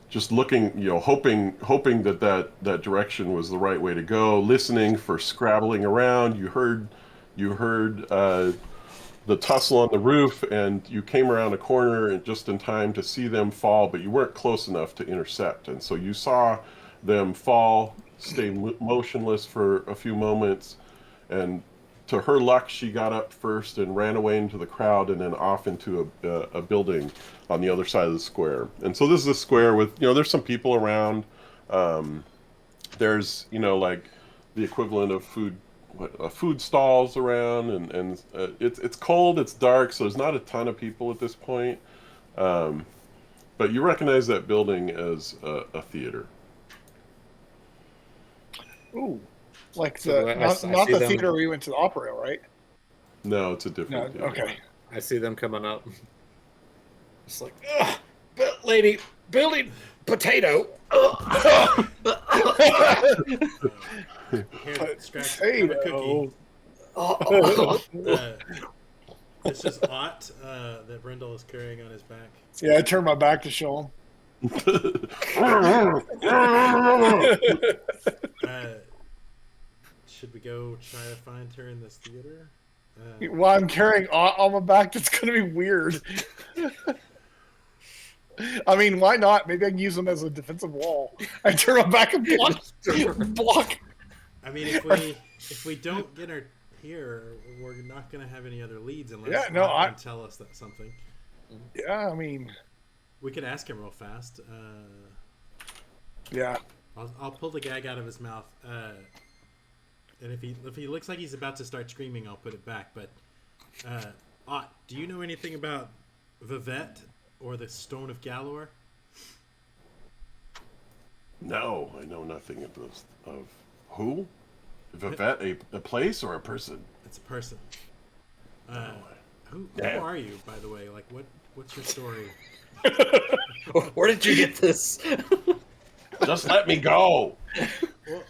just looking, hoping that direction was the right way to go. Listening for scrabbling around. You heard the tussle on the roof, and you came around a corner and just in time to see them fall, but you weren't close enough to intercept, and so you saw them fall, stay motionless for a few moments, and to her luck, she got up first and ran away into the crowd and then off into a building on the other side of the square. And so this is a square with, there's some people around. There's, like the equivalent of food stalls around, and it's cold, it's dark, so there's not a ton of people at this point. But you recognize that building as a theater. Ooh, like So not the theater we went to the opera, right? No, it's a different theater. Okay. I see them coming up. It's like, lady, building potato. Here, Scratch, have a cookie. It's just Ott that Brindle is carrying on his back. Yeah, I turned my back to show Uh, should we go try to find her in this theater? him. While I'm carrying on my back, that's going to be weird. I mean, why not? Maybe I can use them as a defensive wall. I turn my back and block. I mean, if we don't get her here, we're not going to have any other leads unless Ott can tell us that something. Yeah, I mean, we could ask him real fast. Yeah. I'll pull the gag out of his mouth, and if he looks like he's about to start screaming, I'll put it back. But Ott, do you know anything about Vivette or the Stone of Galor? No, I know nothing of those. Of who? Vivette, a place or a person? It's a person. Who are you, by the way? Like, what's your story? Where did you get this? Just let me go. Well,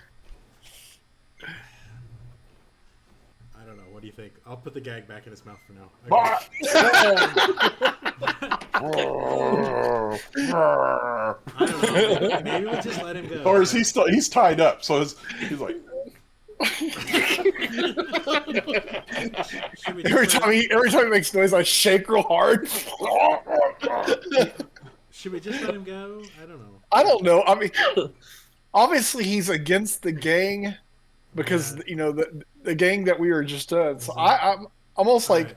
I don't know. What do you think? I'll put the gag back in his mouth for now. Okay. I don't know. Maybe we'll just let him go. Or is he still? He's tied up, so he's like. Every time he makes noise, I shake real hard. Should we just let him go? I don't know. I mean, obviously he's against the gang because the gang that we were just in. So I'm almost like,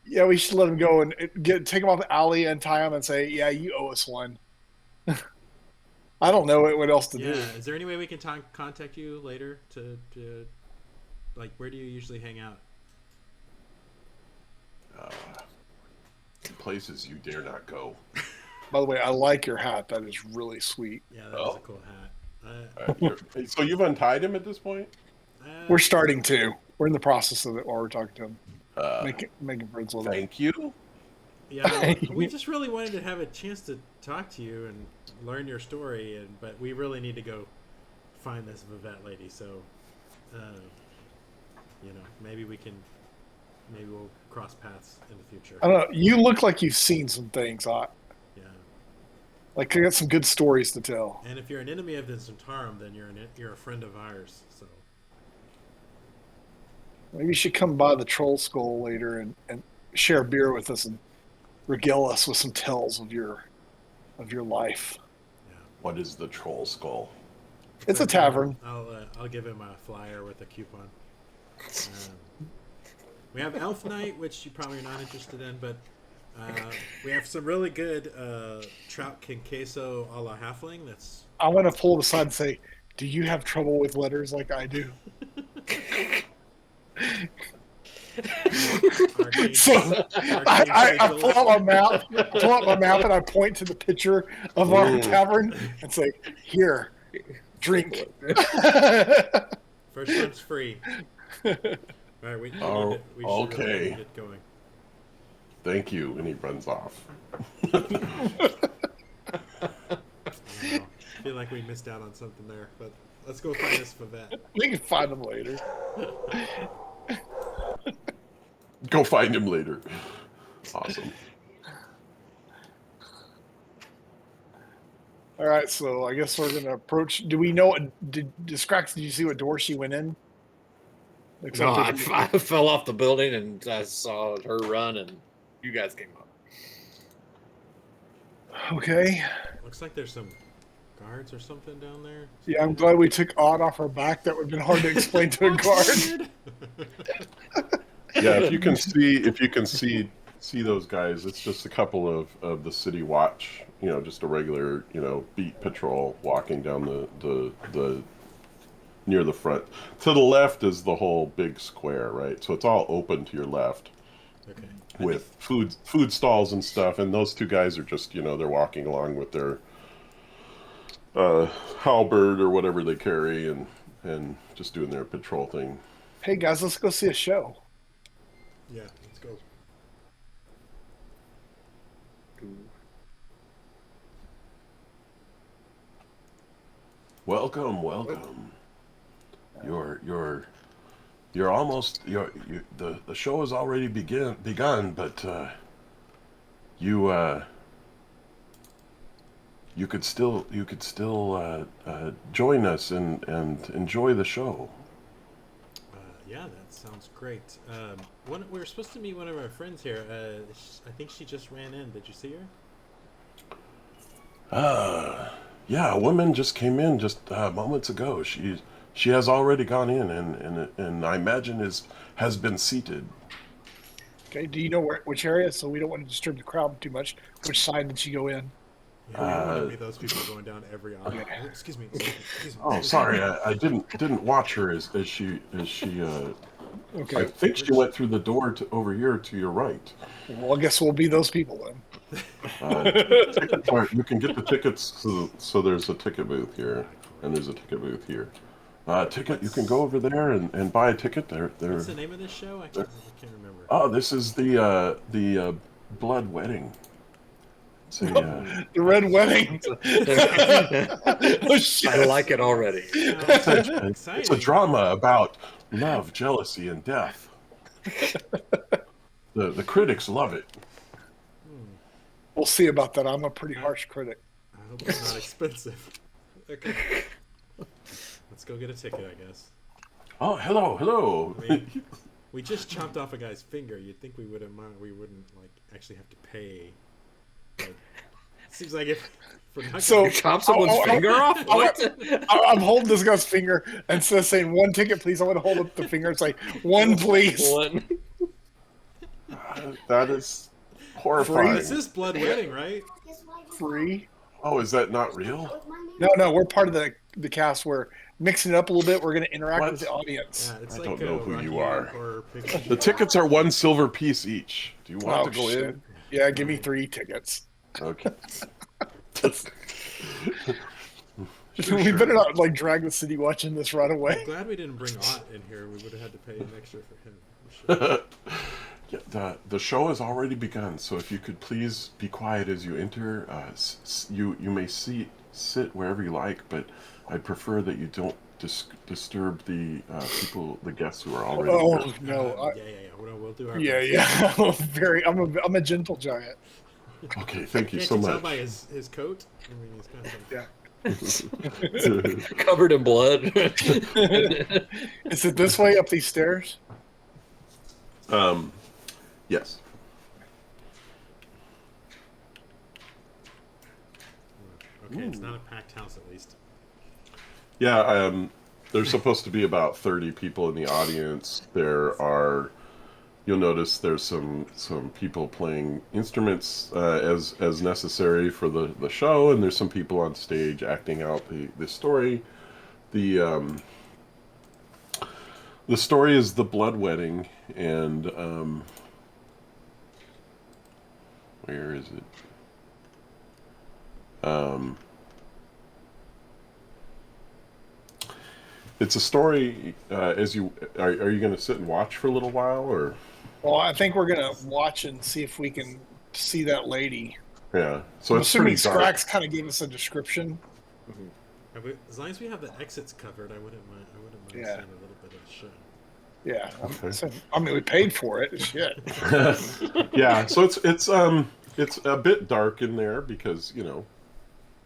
yeah, we should let him go and take him off the alley and tie him and say, yeah, you owe us one. I don't know what else to do. Is there any way we can contact you later to like, where do you usually hang out? Places you dare not go. By the way, I like your hat. That is really sweet. Yeah, that is a cool hat. So you've untied him at this point? We're starting to. We're in the process of it while we're talking to him. Making friends with him. Thank you. Yeah, we just really wanted to have a chance to talk to you and learn your story, but we really need to go find this Vivette lady. So, maybe we'll cross paths in the future. I don't know. You look like you've seen some things, Ott. Yeah. Like you got some good stories to tell. And if you're an enemy of the Zentarum, then you're a friend of ours. So maybe you should come by the Troll Skull later and share a beer with us and regale us with some tales of your life. Yeah. What is the Troll Skull? It's a tavern. I'll give him a flyer with a coupon. We have Elf Night, which you probably are not interested in, but we have some really good trout con queso a la halfling. I want to pull it aside and say, do you have trouble with letters like I do? So I pull out my map, and I point to the picture of our tavern and say, "Here, drink." First one's free. All right, we should really get going. Thank you, and he runs off. I feel like we missed out on something there, but let's go find this Vivette. We can find them later. Go find him later. Awesome. All right, so I guess we're gonna approach. Do we know? Did Scrax? Did you see what door she went in? No, I fell off the building and I saw her run, and you guys came up. Okay. Looks like there's some guards or something down there. Yeah, I'm glad we took Odd off our back. That would have been hard to explain to a guard. Yeah, if you can see those guys, it's just a couple of the city watch, just a regular, beat patrol walking down the near the front. To the left is the whole big square, right? So it's all open to your left. Okay. With food stalls and stuff, and those two guys are just, they're walking along with their halberd or whatever they carry and just doing their patrol thing. Hey guys, let's go see a show. Yeah, let's go. Welcome. Your you're almost the show has already begun, but you you could still join us and enjoy the show. Yeah, that sounds great. We were supposed to meet one of our friends here. I think she just ran in. Did you see her? Yeah, a woman just came in just moments ago. She has already gone in and I imagine has been seated. Okay. Do you know which area? So we don't want to disturb the crowd too much. Which side did she go in? Yeah, we don't want to be those people going down every aisle. Yeah. Oh, excuse me. Excuse me. Oh, sorry, I didn't watch her as she Okay. I think she went through the door over here to your right. Well, I guess we'll be those people then. You can get the tickets. So there's a ticket booth here, and there's a ticket booth here. You can go over there and buy a ticket. What's the name of this show? I can't remember. Oh, this is the Blood Wedding. The Red Wedding. Oh, shit. I like it already. It's a drama about love, jealousy, and death. The critics love it. We'll see about that. I'm a pretty harsh critic. I hope it's not expensive. Okay. Let's go get a ticket, I guess. Oh, hello. I mean, we just chopped off a guy's finger. You'd think we wouldn't like actually have to pay. But it seems like if So Chop someone's finger off? What? I'm holding this guy's finger, and instead of saying one ticket, please, I want to hold up the finger. It's like one, please. One. That is horrifying. This is Blood Wedding, right? Free. Oh, is that not real? No, we're part of the cast. We're mixing it up a little bit. We're going to interact What? with the audience. Yeah, it's I like don't know who Rocky you are. Horror Picture The Show. tickets are 1 silver piece each. Do you want Oh, to go shit. in? Yeah, give me 3 tickets. Okay. We better not like drag the city watching this right I'm away. glad we didn't bring Ott in here. We would have had to pay an extra for him. Yeah, the show has already begun, so if you could please be quiet as you enter. You may sit wherever you like, but I'd prefer that you don't disturb the the guests who are already Oh here. no! Yeah. We'll do our Yeah. best. I'm a gentle giant. Okay, thank you Can't so you tell much. by his coat? I mean, he's kind of Yeah. Covered in blood. Is it this way up these stairs? Yes. okay. It's not a packed house, at least. Yeah, there's supposed to be about 30 people in the audience. You'll notice there's some people playing instruments as necessary for the show, and there's some people on stage acting out the story. The story is the Blood Wedding, and where is it? It's a story. Are you going to sit and watch for a little while, or? Well, I think we're gonna watch and see if we can see that lady. Yeah. So I'm it's assuming pretty dark. Scrax kind of gave us a description. As long as we have the exits covered, I wouldn't mind seeing Yeah. a little bit of the show. Yeah, Okay. I mean, we paid for it. Shit. Yeah. So it's a bit dark in there because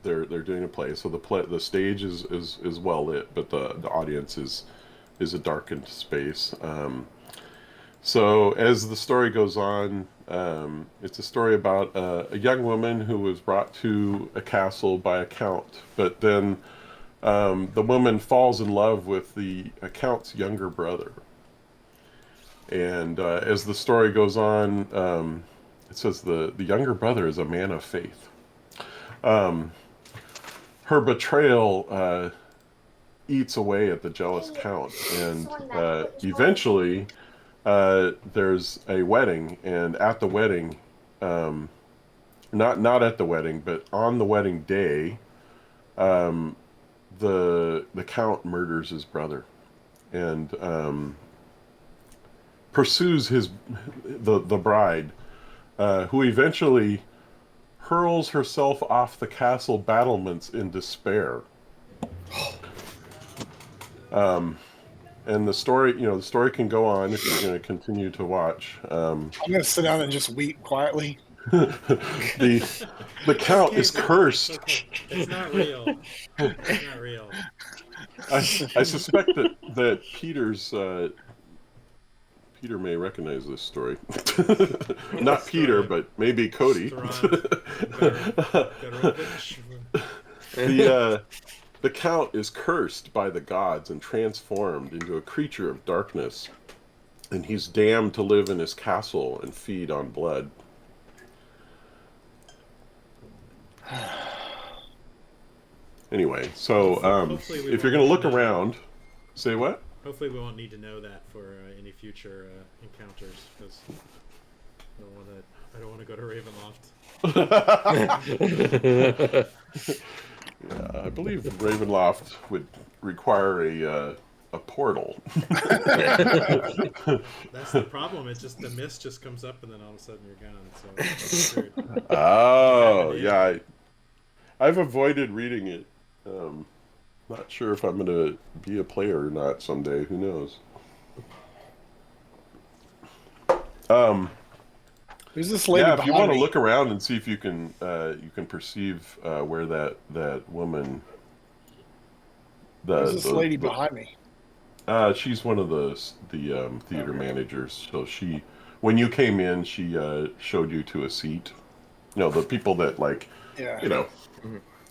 they're doing a play. So the stage is well lit, but the audience is a darkened space. So as the story goes on, it's a story about a young woman who was brought to a castle by a count, but then the woman falls in love with the count's younger brother. And as the story goes on, it says the younger brother is a man of faith. Her betrayal eats away at the jealous count, and eventually there's a wedding, and at the wedding, not at the wedding, but on the wedding day, the count murders his brother, and pursues the bride, who eventually hurls herself off the castle battlements in despair. and the story, the story can go on if you're going to continue to watch. I'm gonna sit down and just weep quietly. The count Okay, is but cursed. okay. It's not real. It's not real. I suspect that Peter may recognize this story. Not Peter, but maybe Cody. The Count is cursed by the gods and transformed into a creature of darkness, and he's damned to live in his castle and feed on blood. Anyway, so Hopefully we if you're won't going to look need to know. around, say what? Hopefully we won't need to know that for any future encounters, because I don't want to go to Ravenloft. Yeah, I believe Ravenloft would require a portal. That's the problem. It's just the mist just comes up and then all of a sudden you're gone. So I'm screwed. Oh, Yeah. yeah. I've avoided reading it. Not sure if I'm going to be a player or not someday. Who knows? There's this lady Yeah, if you behind want to me. look around and see if you can perceive where that woman. There's this lady behind me. She's one of the theater managers. So when you came in, she showed you to a seat. The people that Yeah.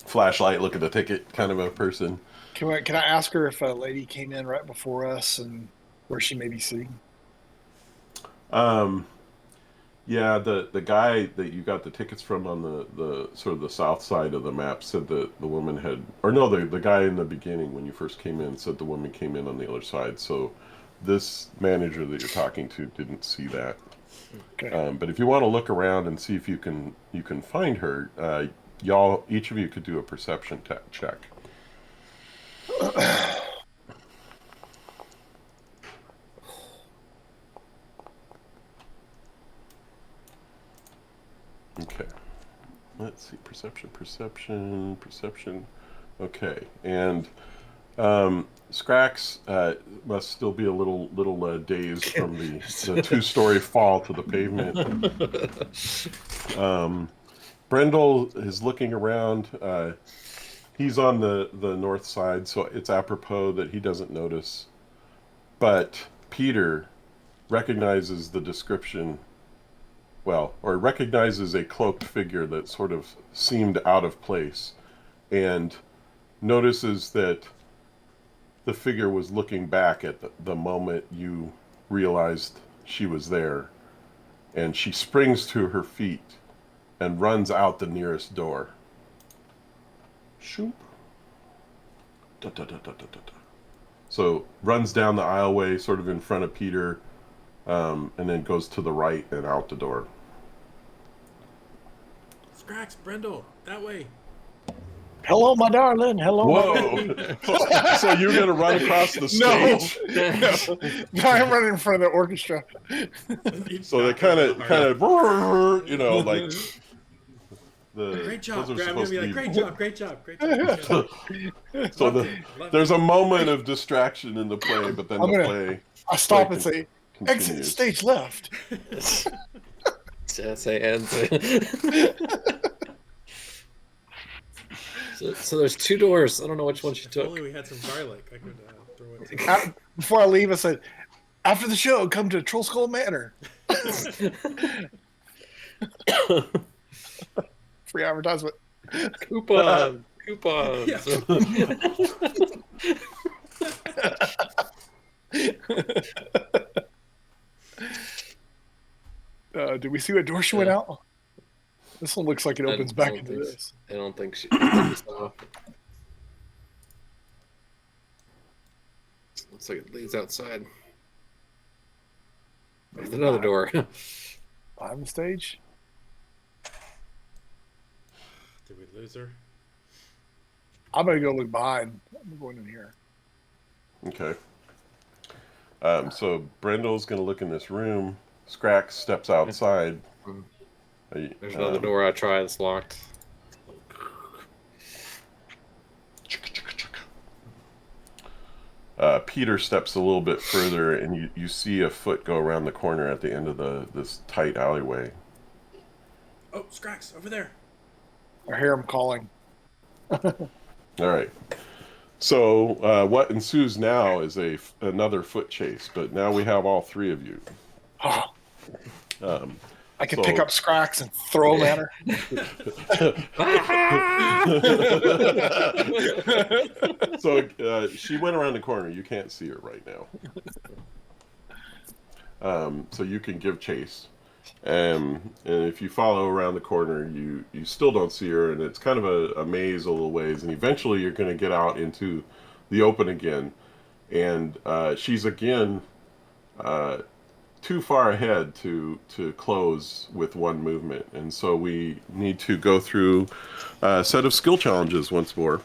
Flashlight, look at the ticket kind of a person. Can I ask her if a lady came in right before us and where she may be sitting? Yeah, the guy that you got the tickets from on the sort of the south side of the map said that the woman had, or no, the guy in the beginning when you first came in said the woman came in on the other side. So this manager that you're talking to didn't see that. Okay. But if you want to look around and see if you can find her, each of you could do a perception check. Okay. Let's see. Perception. Okay. And Scrax must still be a little dazed from the two-story fall to the pavement. Brendel is looking around. He's on the north side, so it's apropos that he doesn't notice. But Peter recognizes the description. Or recognizes a cloaked figure that sort of seemed out of place, and notices that the figure was looking back at the moment you realized she was there, and she springs to her feet and runs out the nearest door. Shoop. Da, da, da, da, da, da. So runs down the aisleway sort of in front of Peter, and then goes to the right and out the door. Scrax, Brendel, that way. Hello, my darling. Hello. Whoa! So you're gonna run across the stage? No, I'm running in front of the orchestra. So they kind of, like the. Great job. Those are I'm gonna supposed be to like, great job. So there's a moment of distraction in the play, but then play. I stop and say, continues. exit stage left. So there's two doors. I don't know which one she If took. only we had some garlic. I could throw it. Before I leave, I said, after the show, come to Troll Skull Manor. Free advertisement. Coupons. Yeah. Did we see what door she went out? This one looks like it opens back into this. I don't think she saw. Looks like it leads outside. There's another door. Behind the stage? Did we lose her? I'm going to go look behind. I'm going in here. Okay. So Brendel's going to look in this room. Scrax steps outside. There's another door I try that's locked. Peter steps a little bit further, and you see a foot go around the corner at the end of this tight alleyway. Oh, Scrax, over there. I hear him calling. All right. So what ensues now is another foot chase, but now we have all three of you. Oh, Um, I can so- pick up Scrax and throw him at her. So she went around the corner. You can't see her right now. So you can give chase. And if you follow around the corner, you still don't see her, and it's kind of a maze a little ways. And eventually you're going to get out into the open again. And she's again too far ahead to close with one movement. And so we need to go through a set of skill challenges once more.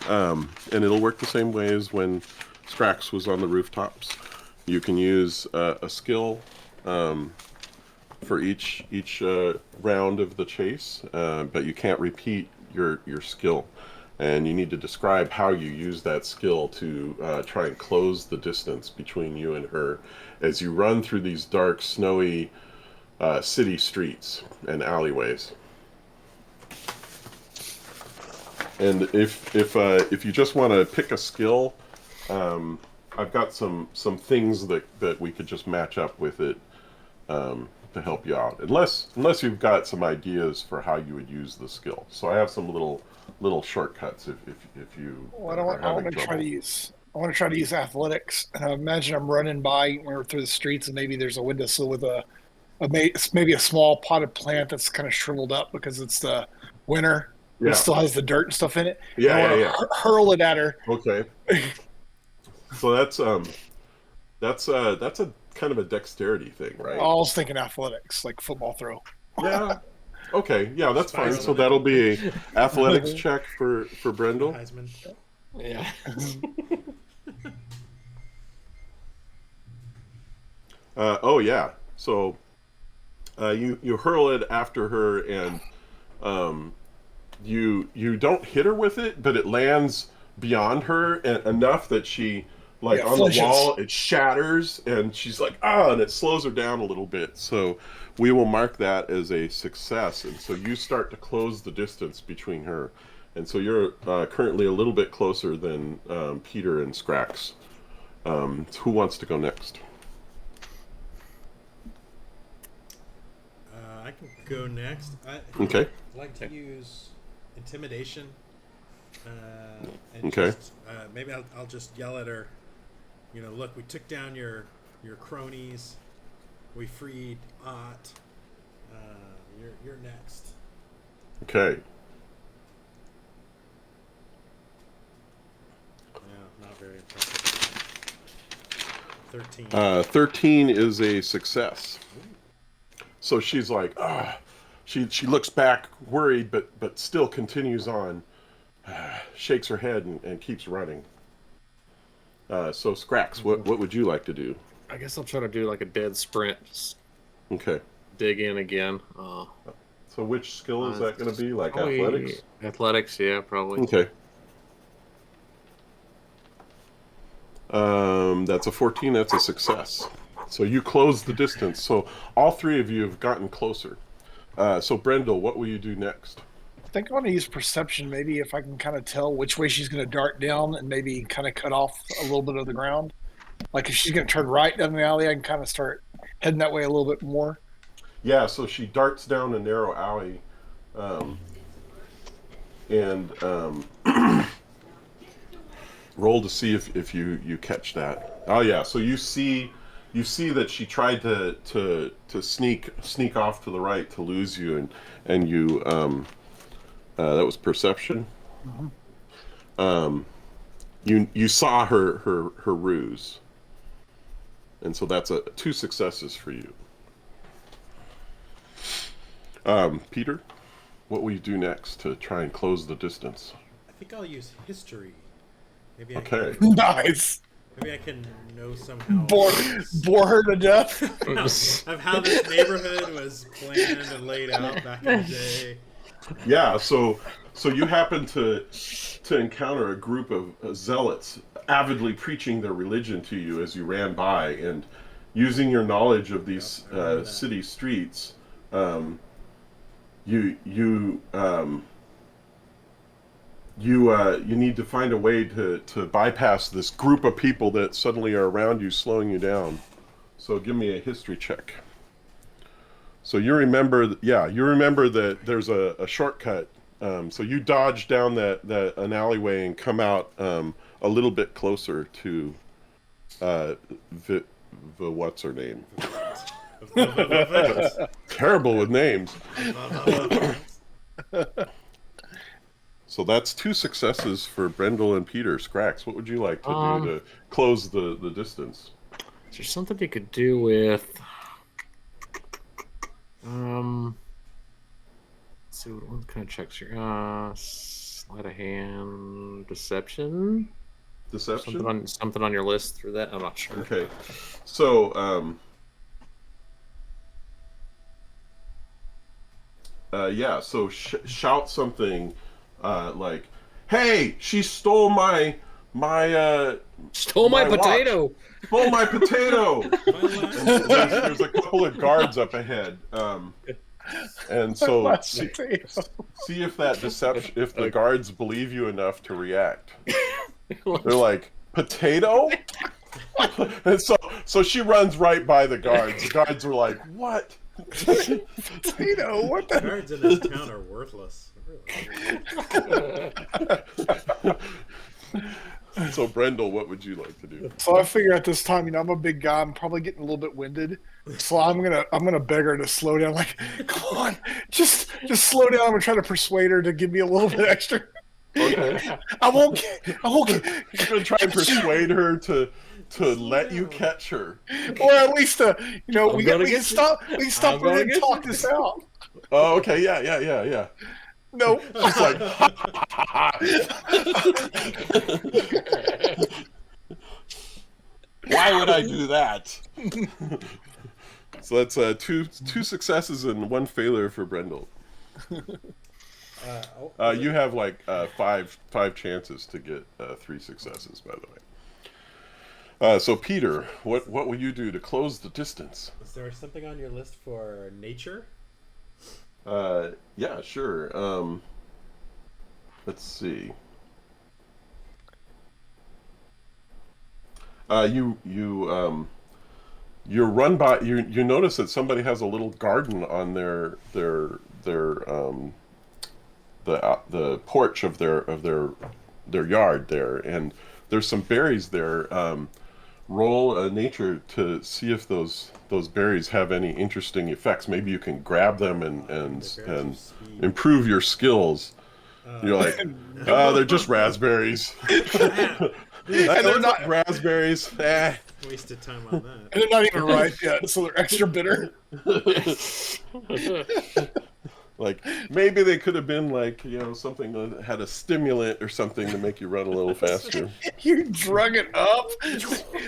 And it'll work the same way as when Scrax was on the rooftops. You can use a skill for each round of the chase, but you can't repeat your skill. And you need to describe how you use that skill to try and close the distance between you and her as you run through these dark, snowy city streets and alleyways. And if you just want to pick a skill, I've got some things that we could just match up with it to help you out. Unless you've got some ideas for how you would use the skill. So I have some little shortcuts if you. Well, I want to try to use athletics, and I imagine I'm running by through the streets, and maybe there's a windowsill with maybe a small potted plant that's kind of shriveled up because it's the winter. Yeah. It still has the dirt and stuff in it. Yeah. Hurl it at her. Okay. So that's a kind of a dexterity thing, right? I was thinking athletics, like football throw. Yeah. Okay. Yeah, that's fine. So that'll be a athletics check for Brendel. Heisman. Yeah. Oh yeah. So you hurl it after her, and you don't hit her with it, but it lands beyond her and enough that she on flinches. the wall it shatters, and she's like and it slows her down a little bit. So we will mark that as a success, and so you start to close the distance between her, and so you're currently a little bit closer than Peter and Scrax. Who wants to go next? I can go next. Okay. I'd like to use intimidation. And Okay. just, maybe I'll just yell at her. Look, we took down your cronies. We freed Ott. You're next. Okay. No, not very impressive. 13. 13 is a success. So she's like, she looks back worried, but still continues on, shakes her head and keeps running. So Scrax, what would you like to do? I guess I'll try to do like a dead sprint. Just Okay. dig in again. So which skill is that going to be? Like probably athletics? Athletics, yeah, probably. Okay. That's a 14. That's a success. So you close the distance. So all three of you have gotten closer. So Brendel, what will you do next? I think I want to use perception, maybe if I can kind of tell which way she's going to dart down and maybe kind of cut off a little bit of the ground. Like if she's going to turn right down the alley, I can kind of start heading that way a little bit more. Yeah, so she darts down a narrow alley, and roll to see if you catch that. Oh yeah, so you see that she tried to sneak off to the right to lose you, and you that was perception. Mm-hmm. You saw her ruse, and so that's 2 successes for you. Peter, what will you do next to try and close the distance? I think I'll use history. Maybe Okay. Nice. Maybe I can know somehow Bore her to death. of how this neighborhood was planned and laid out back in the day. Yeah, so So you happen to encounter a group of zealots avidly preaching their religion to you as you ran by, and using your knowledge of these I remember that. city streets, you need to find a way to bypass this group of people that suddenly are around you, slowing you down. So give me a history check. So you remember that there's a shortcut. So you dodge down an alleyway and come out a little bit closer to the what's her name? Terrible with names. So that's 2 successes for Brendel and Peter. Scrax, what would you like to do to close the distance? Is there something you could do with? Let's see what kind of checks here. Sleight of hand, deception. Deception. Something on your list through that. I'm not sure. Okay, so yeah. So shout something like, "Hey, she stole my Stole my watch. potato. Stole my potato!" And there's a couple of guards up ahead, and so see if that deception, if the guards believe you enough to react. They're like, "Potato?" And so she runs right by the guards. The guards are like, "What? Potato? What the? Guards in this town are worthless. So Brendel, what would you like to do? So I figure at this time, I'm a big guy. I'm probably getting a little bit winded. So I'm gonna beg her to slow down. Like, come on, just slow down. I'm gonna try to persuade her to give me a little bit extra. Okay. I won't get. You're gonna try and persuade her to let you catch her. Or at least we can stop her and talk this out. Oh, okay, yeah. No. She's like, why would I do that? So that's two successes and 1 failure for Brendel. You have like five chances to get 3 successes, by the way. So Peter, what will you do to close the distance? Is there something on your list for nature? Yeah, sure. Let's see. You run by. You notice that somebody has a little garden on the porch of their yard there, and there's some berries there. Roll a nature to see if those berries have any interesting effects. Maybe you can grab them and improve your skills. You're like, oh, they're just raspberries. They're not raspberries. Wasted time on that. And they're not even ripe yet, so they're extra bitter. Like, maybe they could have been like, something that had a stimulant or something to make you run a little faster. You drug it up?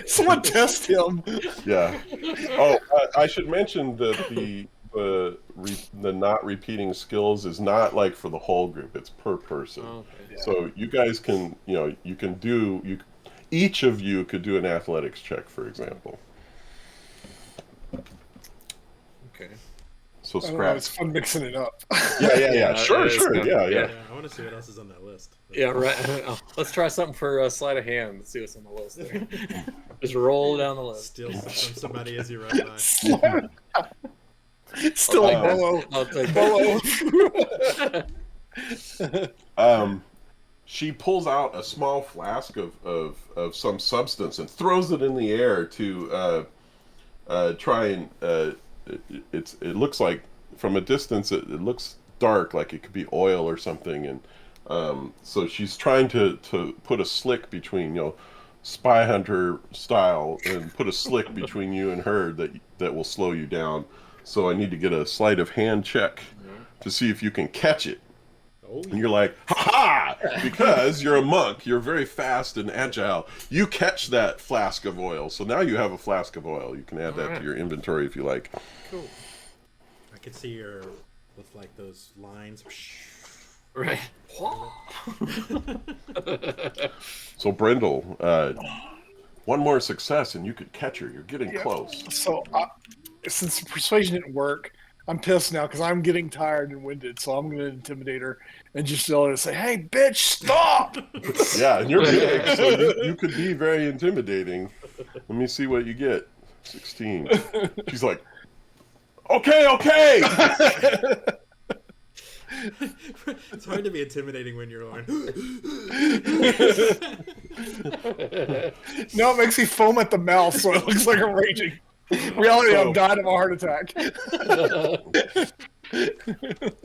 Someone test him. Yeah. Oh, I should mention that the not repeating skills is not like for the whole group. It's per person. Okay. Yeah. So you guys can, each of you could do an athletics check, for example. Okay. So I don't know, scratch. it's fun mixing it up. Yeah. Sure. Yeah. Yeah, I want to see what else is on that list. Yeah, right. Let's try something for sleight of hand. Let's see what's on the list there. Just roll down the list. Steal from somebody as you run by. Still I'll take Bolo. I'll take that. Bolo. She pulls out a small flask of some substance and throws it in the air to try and. It looks like from a distance it looks dark, like it could be oil or something, and so she's trying to put a slick between, spy hunter style, and put a slick between you and her that will slow you down. So I need to get a sleight of hand check to see if you can catch it. Oh. And you're like, ha ha! Because you're a monk, you're very fast and agile. You catch that flask of oil. So now you have a flask of oil. You can add that to your inventory if you like. Cool. I could see her with like those lines Right. So Brindle, one more success and you could catch her. You're getting Yeah. close. So since persuasion didn't work, I'm pissed now because I'm getting tired and winded. So I'm going to intimidate her and just yell at her and say, "Hey, bitch, stop!" Yeah, and you're big, so you could be very intimidating. Let me see what you get. 16. She's like, okay. It's hard to be intimidating when you're Lauren. No, it makes me foam at the mouth, so it looks like I'm raging. Reality, So- I'm dying of a heart attack.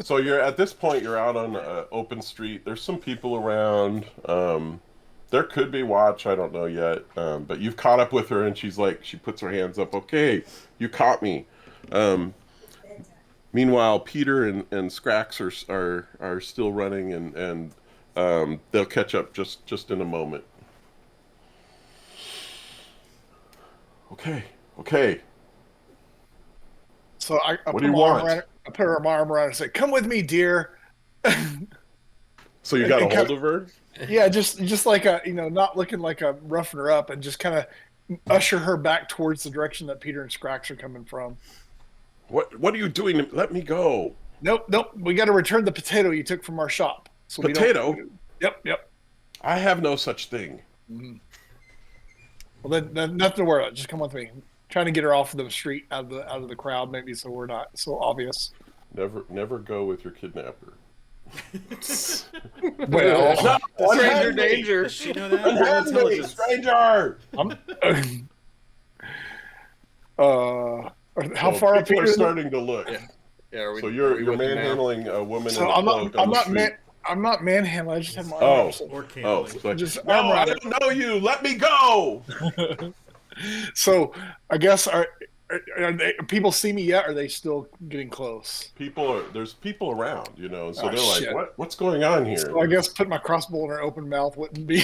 So you're at this point. You're out on open street. There's some people around. There could be watch. I don't know yet. But you've caught up with her, and she's like, she puts her hands up. Okay, you caught me. Meanwhile, Peter and Scrax are still running, and they'll catch up just in a moment. Okay. So I What put do you my arm want? around her, I put her arm around her and say, "Come with me, dear." So you got a And hold of her? Yeah, just like a not looking like a roughing her up, and just kind of usher her back towards the direction that Peter and Scrax are coming from. What are you doing? Let me go. Nope. We got to return the potato you took from our shop. So Potato? Yep. I have no such thing. Mm-hmm. Well, then nothing to worry about. Just come with me. I'm trying to get her off of the street, out of the crowd, maybe, so we're not so obvious. Never go with your kidnapper. Well, No, Stranger danger. Does she know that? Unhand me, Intelligence. stranger! how So far up people here? are starting to look. Yeah, are we, So are you're we looking now? manhandling a woman So in a I'm cloak not. on the street. I'm not manhandling. I just have my arm. Oh. out, so- Or Oh, candling. it's like, Just no, arm I around don't know you. Let me go. So I guess are people see me yet? Or are they still getting close? There's people around, and so Oh, they're like, shit. what's going on here? So I guess put my crossbow in her open mouth wouldn't be.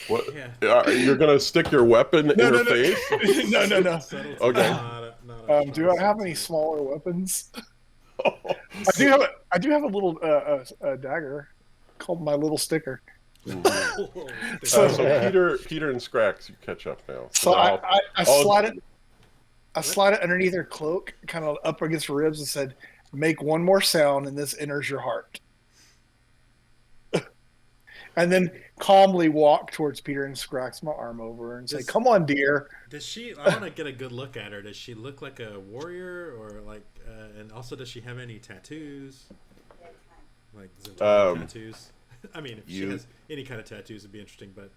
What? Yeah. You're gonna stick your weapon in her face? No. Subtlety, Okay. not a Do I have any smaller weapons? I do have a little dagger called my little sticker. So So- Peter and Scrax, you catch up now. So I I'll- slide it. I slide it underneath her cloak, kind of up against her ribs, and said, "Make one more sound, and this enters your heart." And then calmly walk towards Peter and Scrax my arm over and say, "Come on, dear." Does she? I want to get a good look at her. Does she look like a warrior, or like? And also, does she have any tattoos? Like Zentaro tattoos? I mean, if she has any kind of tattoos, it'd be interesting. But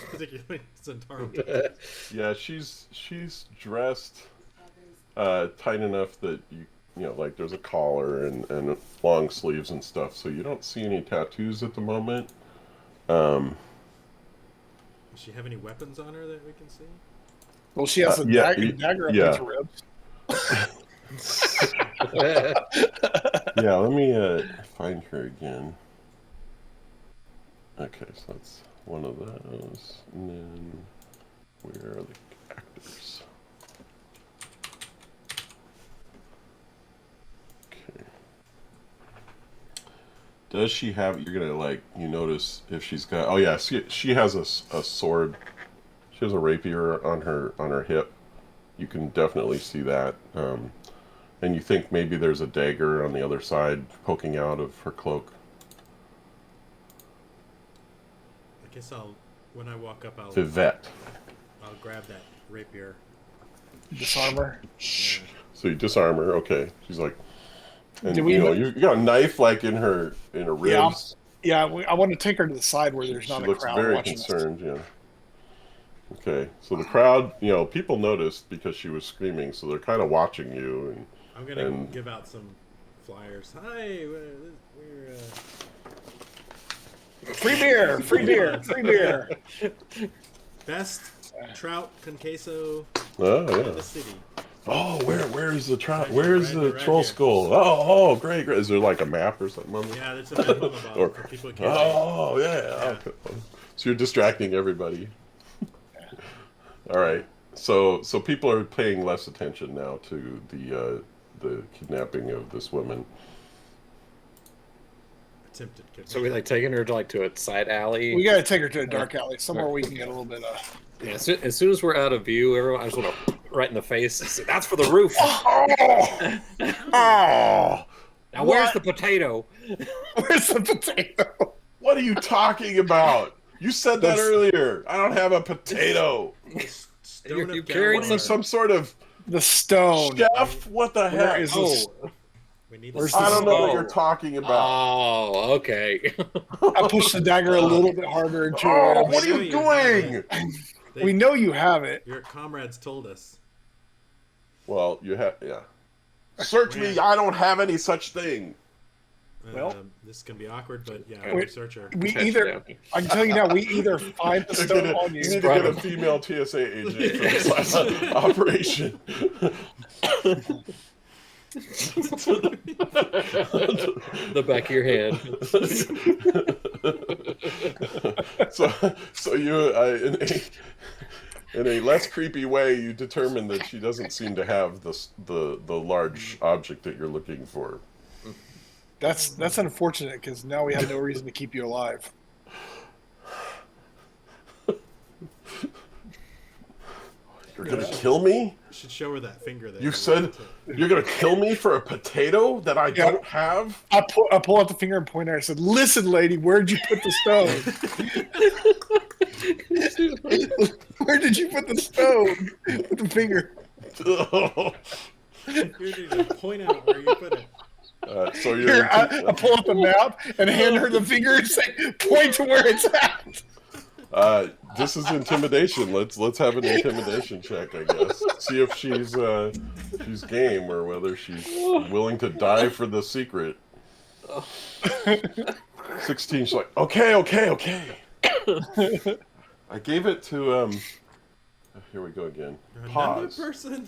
particularly Zentaro tattoos. Yeah, she's dressed tight enough that like there's a collar and long sleeves and stuff. So you don't see any tattoos at the moment. Does she have any weapons on her that we can see? Well, she has a dagger up against her ribs. Yeah, let me find her again. Okay, so that's one of those. And then where are the actors? Okay. Does she have? You're gonna you notice if she's got. Oh yeah, she has a sword. She has a rapier on her hip. You can definitely see that. And you think maybe there's a dagger on the other side poking out of her cloak. I guess when I walk up, I'll Vivette. grab that rapier. Disarm her. Shh. So you disarm her. Okay. She's like, and Do we you got a knife in her ribs. Yeah, I want to take her to the side where there's She not a looks crowd very watching us. concerned. Yeah. Okay. So the crowd, people noticed because she was screaming, so they're kind of watching you. I'm gonna give out some flyers. Hi, we're Free beer, free beer, free beer. best trout con queso Oh in yeah. the city. Oh, where's the trout? Right Where's here, the right troll here. skull? Oh, great. Is there like a map or something on there? Yeah, there's a map on the bottom Or- for people who can't. Oh yeah. Okay. So you're distracting everybody. All right. So people are paying less attention now to the kidnapping of this woman. Attempted kidnapping. So we like taking her to a side alley. We got to take her to a dark alley, somewhere we can get a little bit of. Yeah, as soon as we're out of view, everyone, I just want to right in the face. Say, that's for the roof. Oh! Oh! Now where's the potato? Where's the potato? What are you talking about? You said that earlier. I don't have a potato. Stone of You carried What are you, some sort of The stone. chef? What the Where heck? is this? We need Where's I the don't know what stone? you're talking about. Oh, okay. I pushed the dagger a little bit harder into her. Oh, what are you doing? We know you have it. Your comrades told us. Well, you have, yeah. Search me. I don't have any such thing. Well- This can be awkward, but yeah, We- research her. We either, I can tell you now, we either find the stone on You you. need to get a female TSA agent for this last operation. The back of your hand. So you, in a less creepy way, you determine that she doesn't seem to have the large object that you're looking for. That's unfortunate because now we have no reason to keep you alive. You're gonna kill me? You should show her that finger there. You said you're gonna kill me for a potato that I don't have? I pull out the finger and point at her and said, "Listen, lady, where'd you put the stone? Where did you put the stone?" With the finger. You need to point out where you put it. So you're Here, I pull up the map and hand her the finger and say, "Point to where it's at." this is intimidation. Let's have an intimidation check, I guess. See if she's game or whether she's willing to die for the secret. 16. She's like, okay. I gave it to here we go again. Another Pause. person.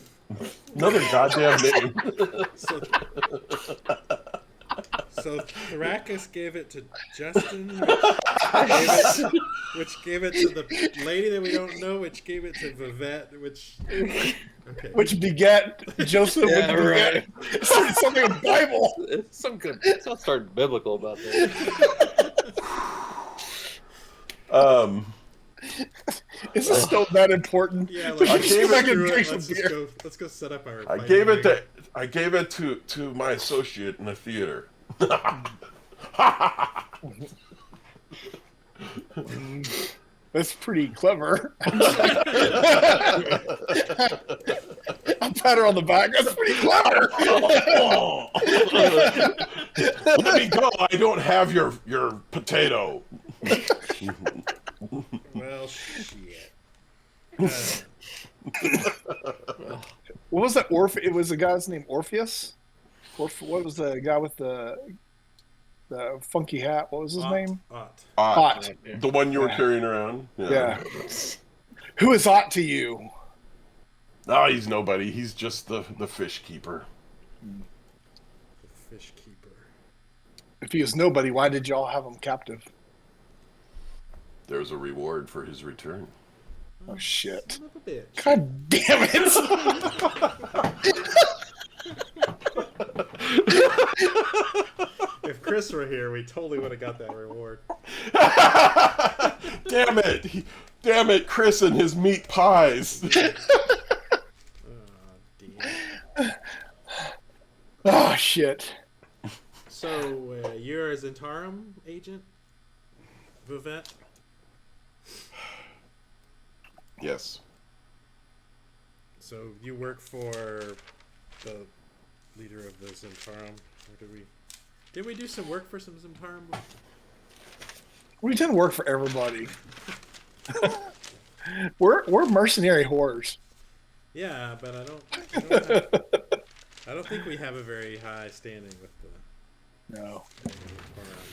Another goddamn name. So Thrakus gave it to Justin, which gave it to the lady that we don't know, which gave it to Vivette, which okay. Which beget Joseph. Yeah, which beget something in the Bible. It's some good. It's not starting biblical about that. Is this still that important? Yeah, Let's let's go gave back it and to drink let's some just beer. let's go set up our. I fighting gave it ring. to my associate in the theater. That's pretty clever. I'll pat her on the back. That's pretty clever. Let me go. I don't have your potato. Well, shit. What was that? It was the guy's name Orpheus. What was the guy with the funky hat? What was his name? Ott. Ott. The one you were Yeah. carrying around? Yeah. Who is Ott to you? No, he's nobody. He's just the fish keeper. The fish keeper. If he was nobody, why did y'all have him captive? There's a reward for his return. Oh shit! Son of a bitch. God damn it! If Chris were here, we totally would have got that reward. Damn it! Damn it, Chris and his meat pies. Damn. Oh shit! So you're a Zentarum agent, Vivette? Yes. So you work for the leader of the Zentarum, or did we do some work for some Zentarum? We didn't work for everybody. we're mercenary whores. Yeah, but I don't think we have a very high standing with the No.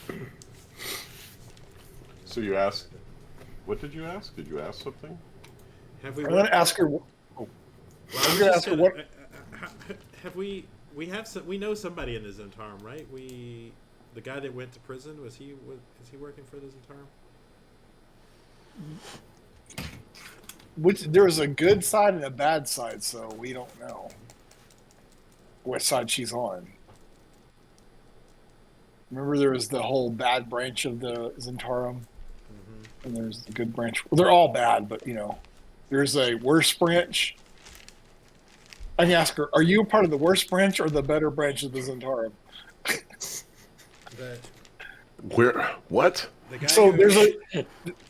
Zentarum. So you asked. What did you ask? Did you ask something? Have we? I'm gonna ask her. Well, I'm gonna ask her what. Have we? We have some. We know somebody in the Zentarum, right? The guy that went to prison, is he working for the Zentarum? Which there was a good side and a bad side, so we don't know. what side she's on. Remember, there was the whole bad branch of the Zentarum, and there's the good branch. Well, they're all bad, but there's a worse branch. I can ask her: are you a part of the worst branch or the better branch of the Zentarum? Where? What? So there's a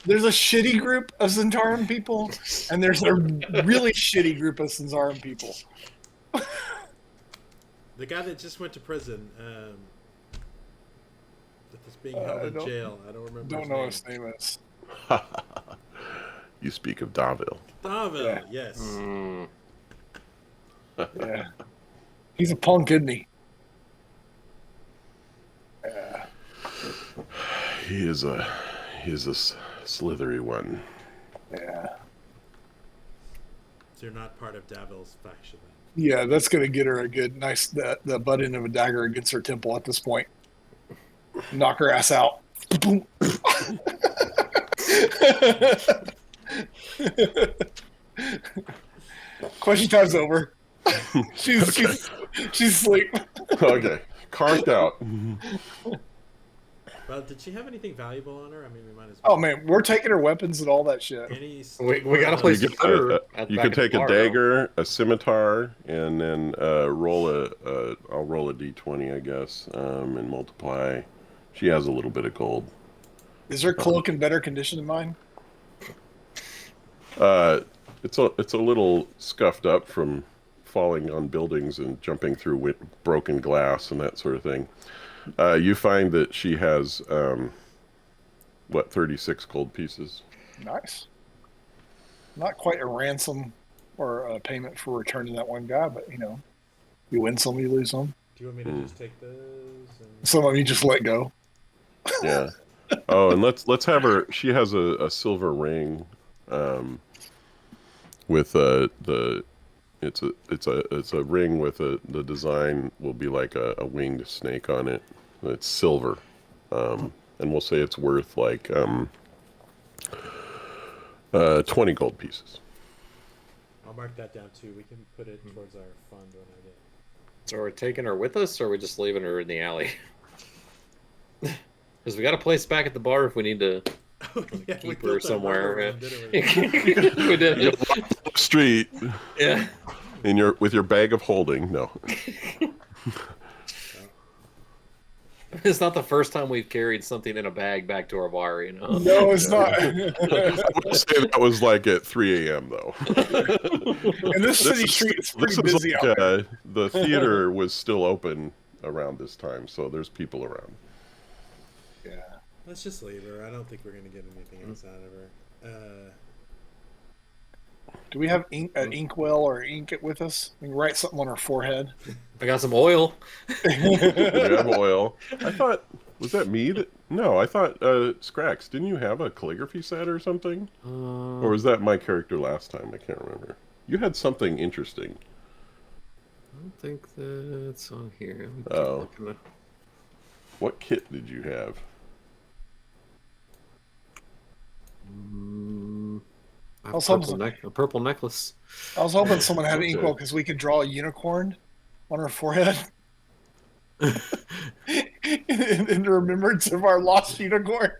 shitty group of Zentarum people, and there's a really shitty group of Zentarum people. The guy that just went to prison, that is being held in jail. I don't remember. Don't know what his name is. You speak of Davil. Davil, yes. Yeah, he's a punk, isn't he? Yeah. He is a slithery one. Yeah. So you're not part of Davil's faction then? Yeah, that's gonna get her a good, nice the butt end of a dagger against her temple at this point. Knock her ass out. Boom. Question time's over. She's asleep. Okay, carved out. Well, did she have anything valuable on her? I mean, we might as well. Oh man, we're taking her weapons and all that shit. We gotta place You the put you can take a dagger, a scimitar, and then I'll roll a d20, I guess, and multiply. She has a little bit of gold. Is her cloak in better condition than mine? It's a little scuffed up from falling on buildings and jumping through broken glass and that sort of thing. You find that she has 36 gold pieces. Nice. Not quite a ransom or a payment for returning that one guy, but you win some, you lose some. Do you want me to just take those? Some of you just let go. Yeah. Oh, and let's have her. She has a silver ring, with it's a ring with the design will be like a winged snake on it. It's silver, and we'll say it's worth like 20 gold pieces. I'll mark that down too. We can put it towards our fund when I get. So we're taking her with us, or are we just leaving her in the alley? Because we got a place back at the bar if we need to keep her somewhere. We did. Street. Yeah. With your bag of holding. No. It's not the first time we've carried something in a bag back to our bar, No, it's not. I would say that was like at 3 a.m. though. And this city street is pretty busy like, out there. the theater was still open around this time, so there's people around. Yeah. Let's just leave her. I don't think we're going to get anything else out of her. Do we have an inkwell or ink with us? We can write something on her forehead. I got some oil. You have oil. I thought, was that me? No, I thought, Scrax, didn't you have a calligraphy set or something? Or was that my character last time? I can't remember. You had something interesting. I don't think that's on here. Oh. What kit did you have? I have a purple necklace. I was hoping someone had an inkwell because we could draw a unicorn on her forehead. in remembrance of our lost unicorn.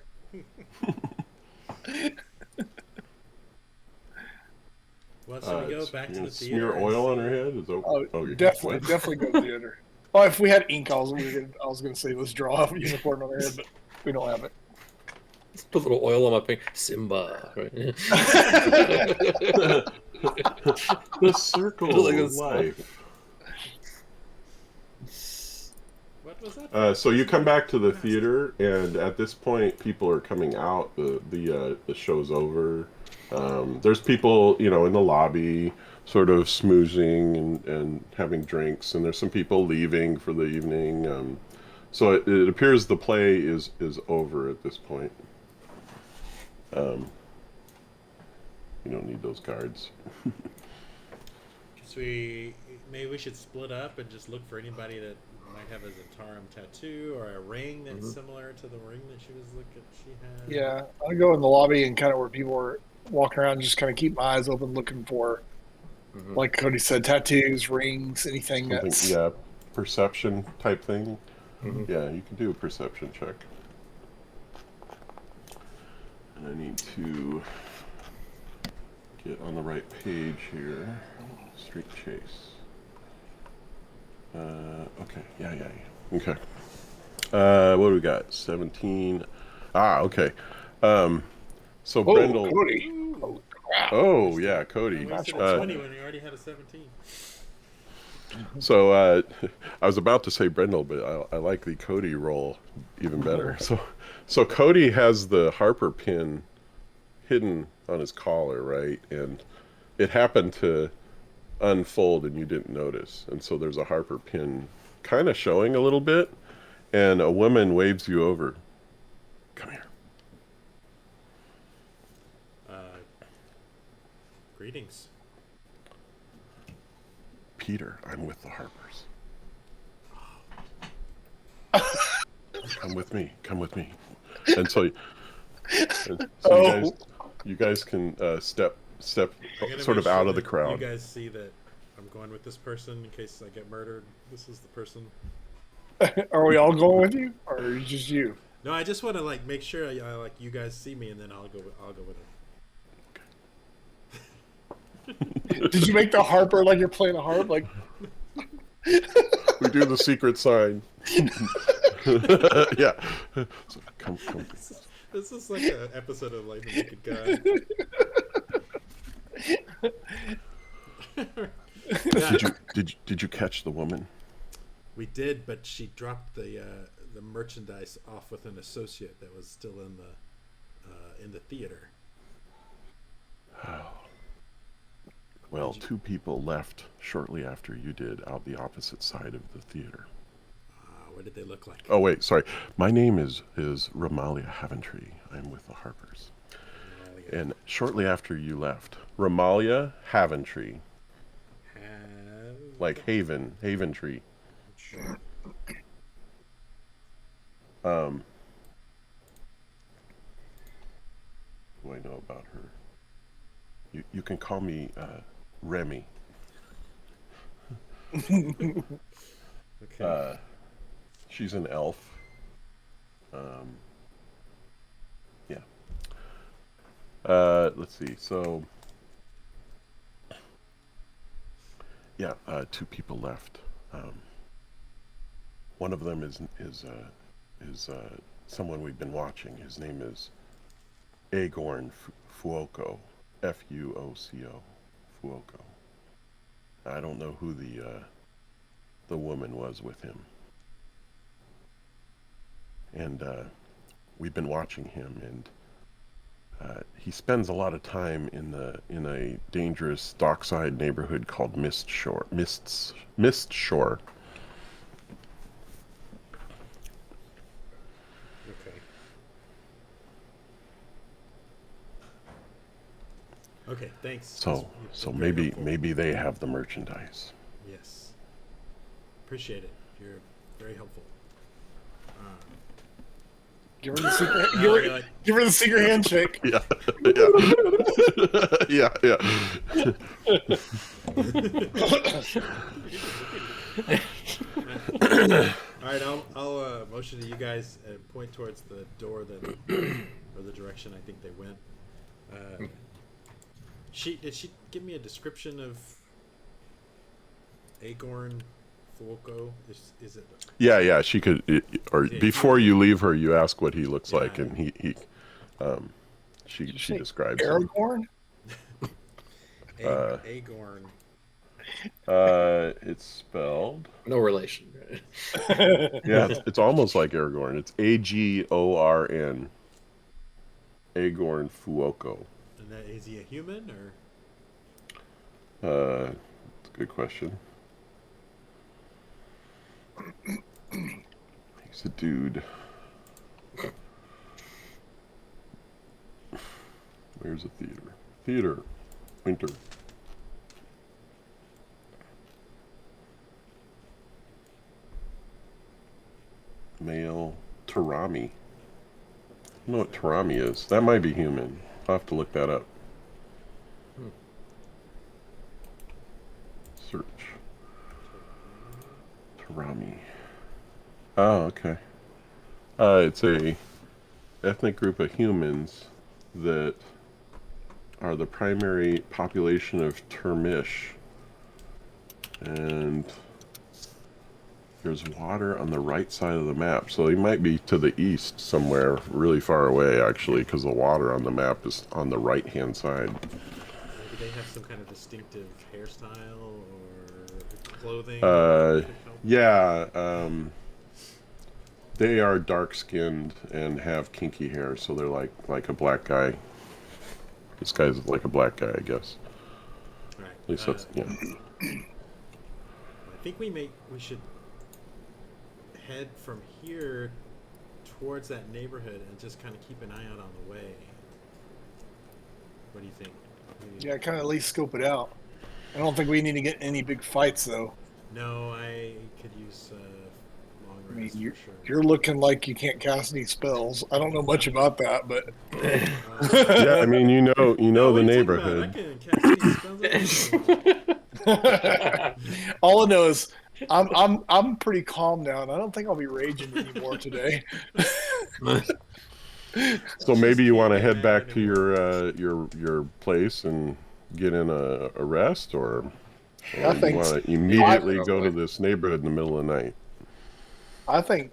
Well, should we go back to the theater? Smear oil on her head? Definitely go to the theater. Well, if we had ink, I was going to say let's draw a unicorn on her head, but we don't have it. Put a little oil on my finger. Simba. Right? The circle of life. What was that? So you come back to the theater, and at this point, people are coming out. The show's over. There's people, in the lobby, sort of smoozing and having drinks, and there's some people leaving for the evening. So it appears the play is over at this point. You don't need those cards. Maybe we should split up and just look for anybody that might have a Zentarum tattoo or a ring that's similar to the ring that she had. Yeah, I'll go in the lobby and kind of where people are walking around, just kind of keep my eyes open, looking for, like Cody said, tattoos, rings, anything that's perception type thing. Mhm. Yeah, you can do a perception check. And I need to get on the right page here. Street chase. Okay. Yeah. Okay. What do we got? 17. Okay. So Oh, Brendel. Cody. Ooh, Oh, crap. Oh yeah, I Cody. wasted That's a what 20 when you already had a 17. So I was about to say Brendel, but I like the Cody roll even better. So Cody has the Harper pin hidden on his collar, right? And it happened to unfold and you didn't notice. And so there's a Harper pin kind of showing a little bit, and a woman waves you over. Come here. Greetings. Peter, I'm with the Harpers. Come with me. Come with me. And so, you guys can step I'm gonna sort make of out sure of the that crowd. You guys see that I'm going with this person in case I get murdered. This is the person. Are we all going with you, or just you? No, I just want to like make sure I like you guys see me, and then I'll go with him. Did you make the harper like you're playing a harp? Like, We do the secret sign. Yeah. So, come. This is like an episode of like The Naked Gun. Yeah. Did you catch the woman? We did, but she dropped the merchandise off with an associate that was still in the theater. Well, two people left shortly after you did out the opposite side of the theater. What did they look like? Oh wait, sorry. My name is Ramalia Haventree. I'm with the Harpers. And shortly after you left, Ramalia Haventree, like Haven Tree. What do I know about her? You can call me Remy. Okay. She's an elf. Yeah. Let's see. So, yeah, two people left. One of them is someone we've been watching. His name is Aegorn Fuoco, Fuoco, Fuoco. I don't know who the woman was with him. And we've been watching him, and he spends a lot of time in a dangerous dockside neighborhood called Mist Shore. Okay. Okay, thanks. So That's very maybe helpful. maybe they have the merchandise. Yes. Appreciate it. You're very helpful. give her the secret. you're like- Give her the secret handshake. Yeah, All right, I'll motion to you guys and point towards the door that, or the direction I think they went. Did she give me a description of Aegorn Fuoco? Is it? yeah. She could, or Yeah, before he- you leave her, you ask what he looks Yeah. like, and she say describes him. Aragorn? Aegorn. It's spelled. No relation. Yeah, it's almost like Aragorn. It's Agorn. Aegorn Fuoco. And that, is he a human or? It's a good question. He's a dude. Where's the theater? Theater. Winter. Male. Tarami. I don't know what Tarami is. That might be human. I'll have to look that up. Search. Rami. Oh, okay. It's a ethnic group of humans that are the primary population of Termish. And there's water on the right side of the map. So they might be to the east somewhere, really far away, actually, because the water on the map is on the right-hand side. Maybe they have some kind of distinctive hairstyle or clothing. Yeah. They are dark-skinned and have kinky hair, so they're like a black guy. This guy's like a black guy, I guess. All right. At least that's, yeah. I think we should head from here towards that neighborhood and just kind of keep an eye out on the way. What do you think? Yeah, kind of at least scope it out. I don't think we need to get any big fights though. No, I could use long I mean, rest for you're, sure. you're looking like you can't cast any spells. I don't know much about that, but Yeah, I mean, you know No, the what are you talking about? I neighborhood. can cast these spells. all I know is I'm pretty calm now, and I don't think I'll be raging anymore today. So maybe you want to head back to your place and get in a rest, or I you think want to immediately go to this neighborhood in the middle of the night. I think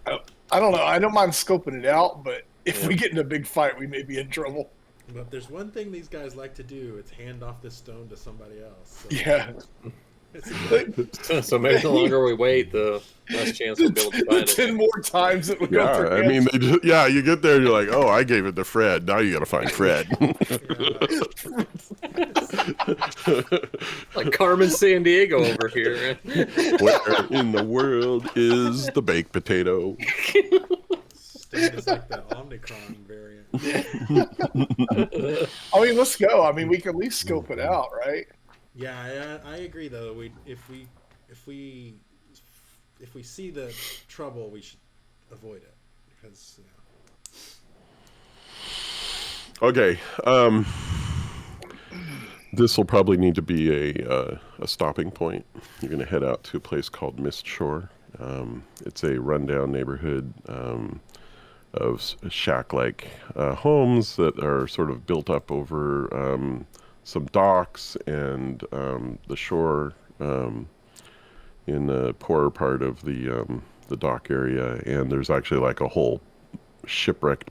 I don't know. I don't mind scoping it out, but if we get in a big fight, we may be in trouble. But there's one thing these guys like to do: it's hand off this stone to somebody else. So Yeah. So maybe the longer we wait, the less chance we'll be able to find it. 10 more times that we go Yeah, through. I mean, you get there, you're like, oh, I gave it to Fred. Now you got to find Fred. Like Carmen San Diego over here. Where in the world is the baked potato? Stain is like the Omnicron variant. I mean, let's go. I mean, we can at least scope it out, right? Yeah, I agree though. If we see the trouble, we should avoid it because. Okay. This will probably need to be a stopping point. You're going to head out to a place called Mist Shore. It's a rundown neighborhood of shack-like homes that are sort of built up over some docks and the shore in the poorer part of the dock area. And there's actually like a whole shipwrecked,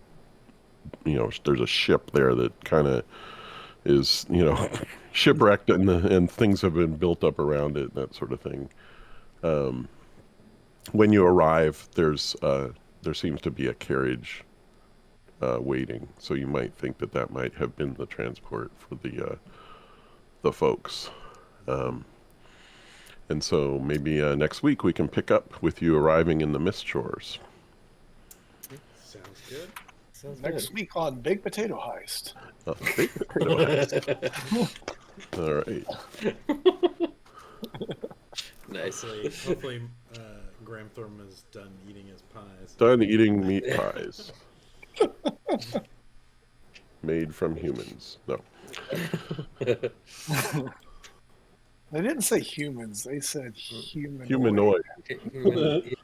there's a ship there that kind of is, shipwrecked and things have been built up around it and that sort of thing. When you arrive, there seems to be a carriage waiting, so you might think that might have been the transport for the folks. And so maybe next week we can pick up with you arriving in the Mist Shores. Sounds good. Next week on Big Potato Heist. Baked potato heist. All right. Nice. Hopefully Graham Thorman is done eating his pies. Done eating meat pies. Made from humans. No. They didn't say humans. They said humanoid. Humanoid.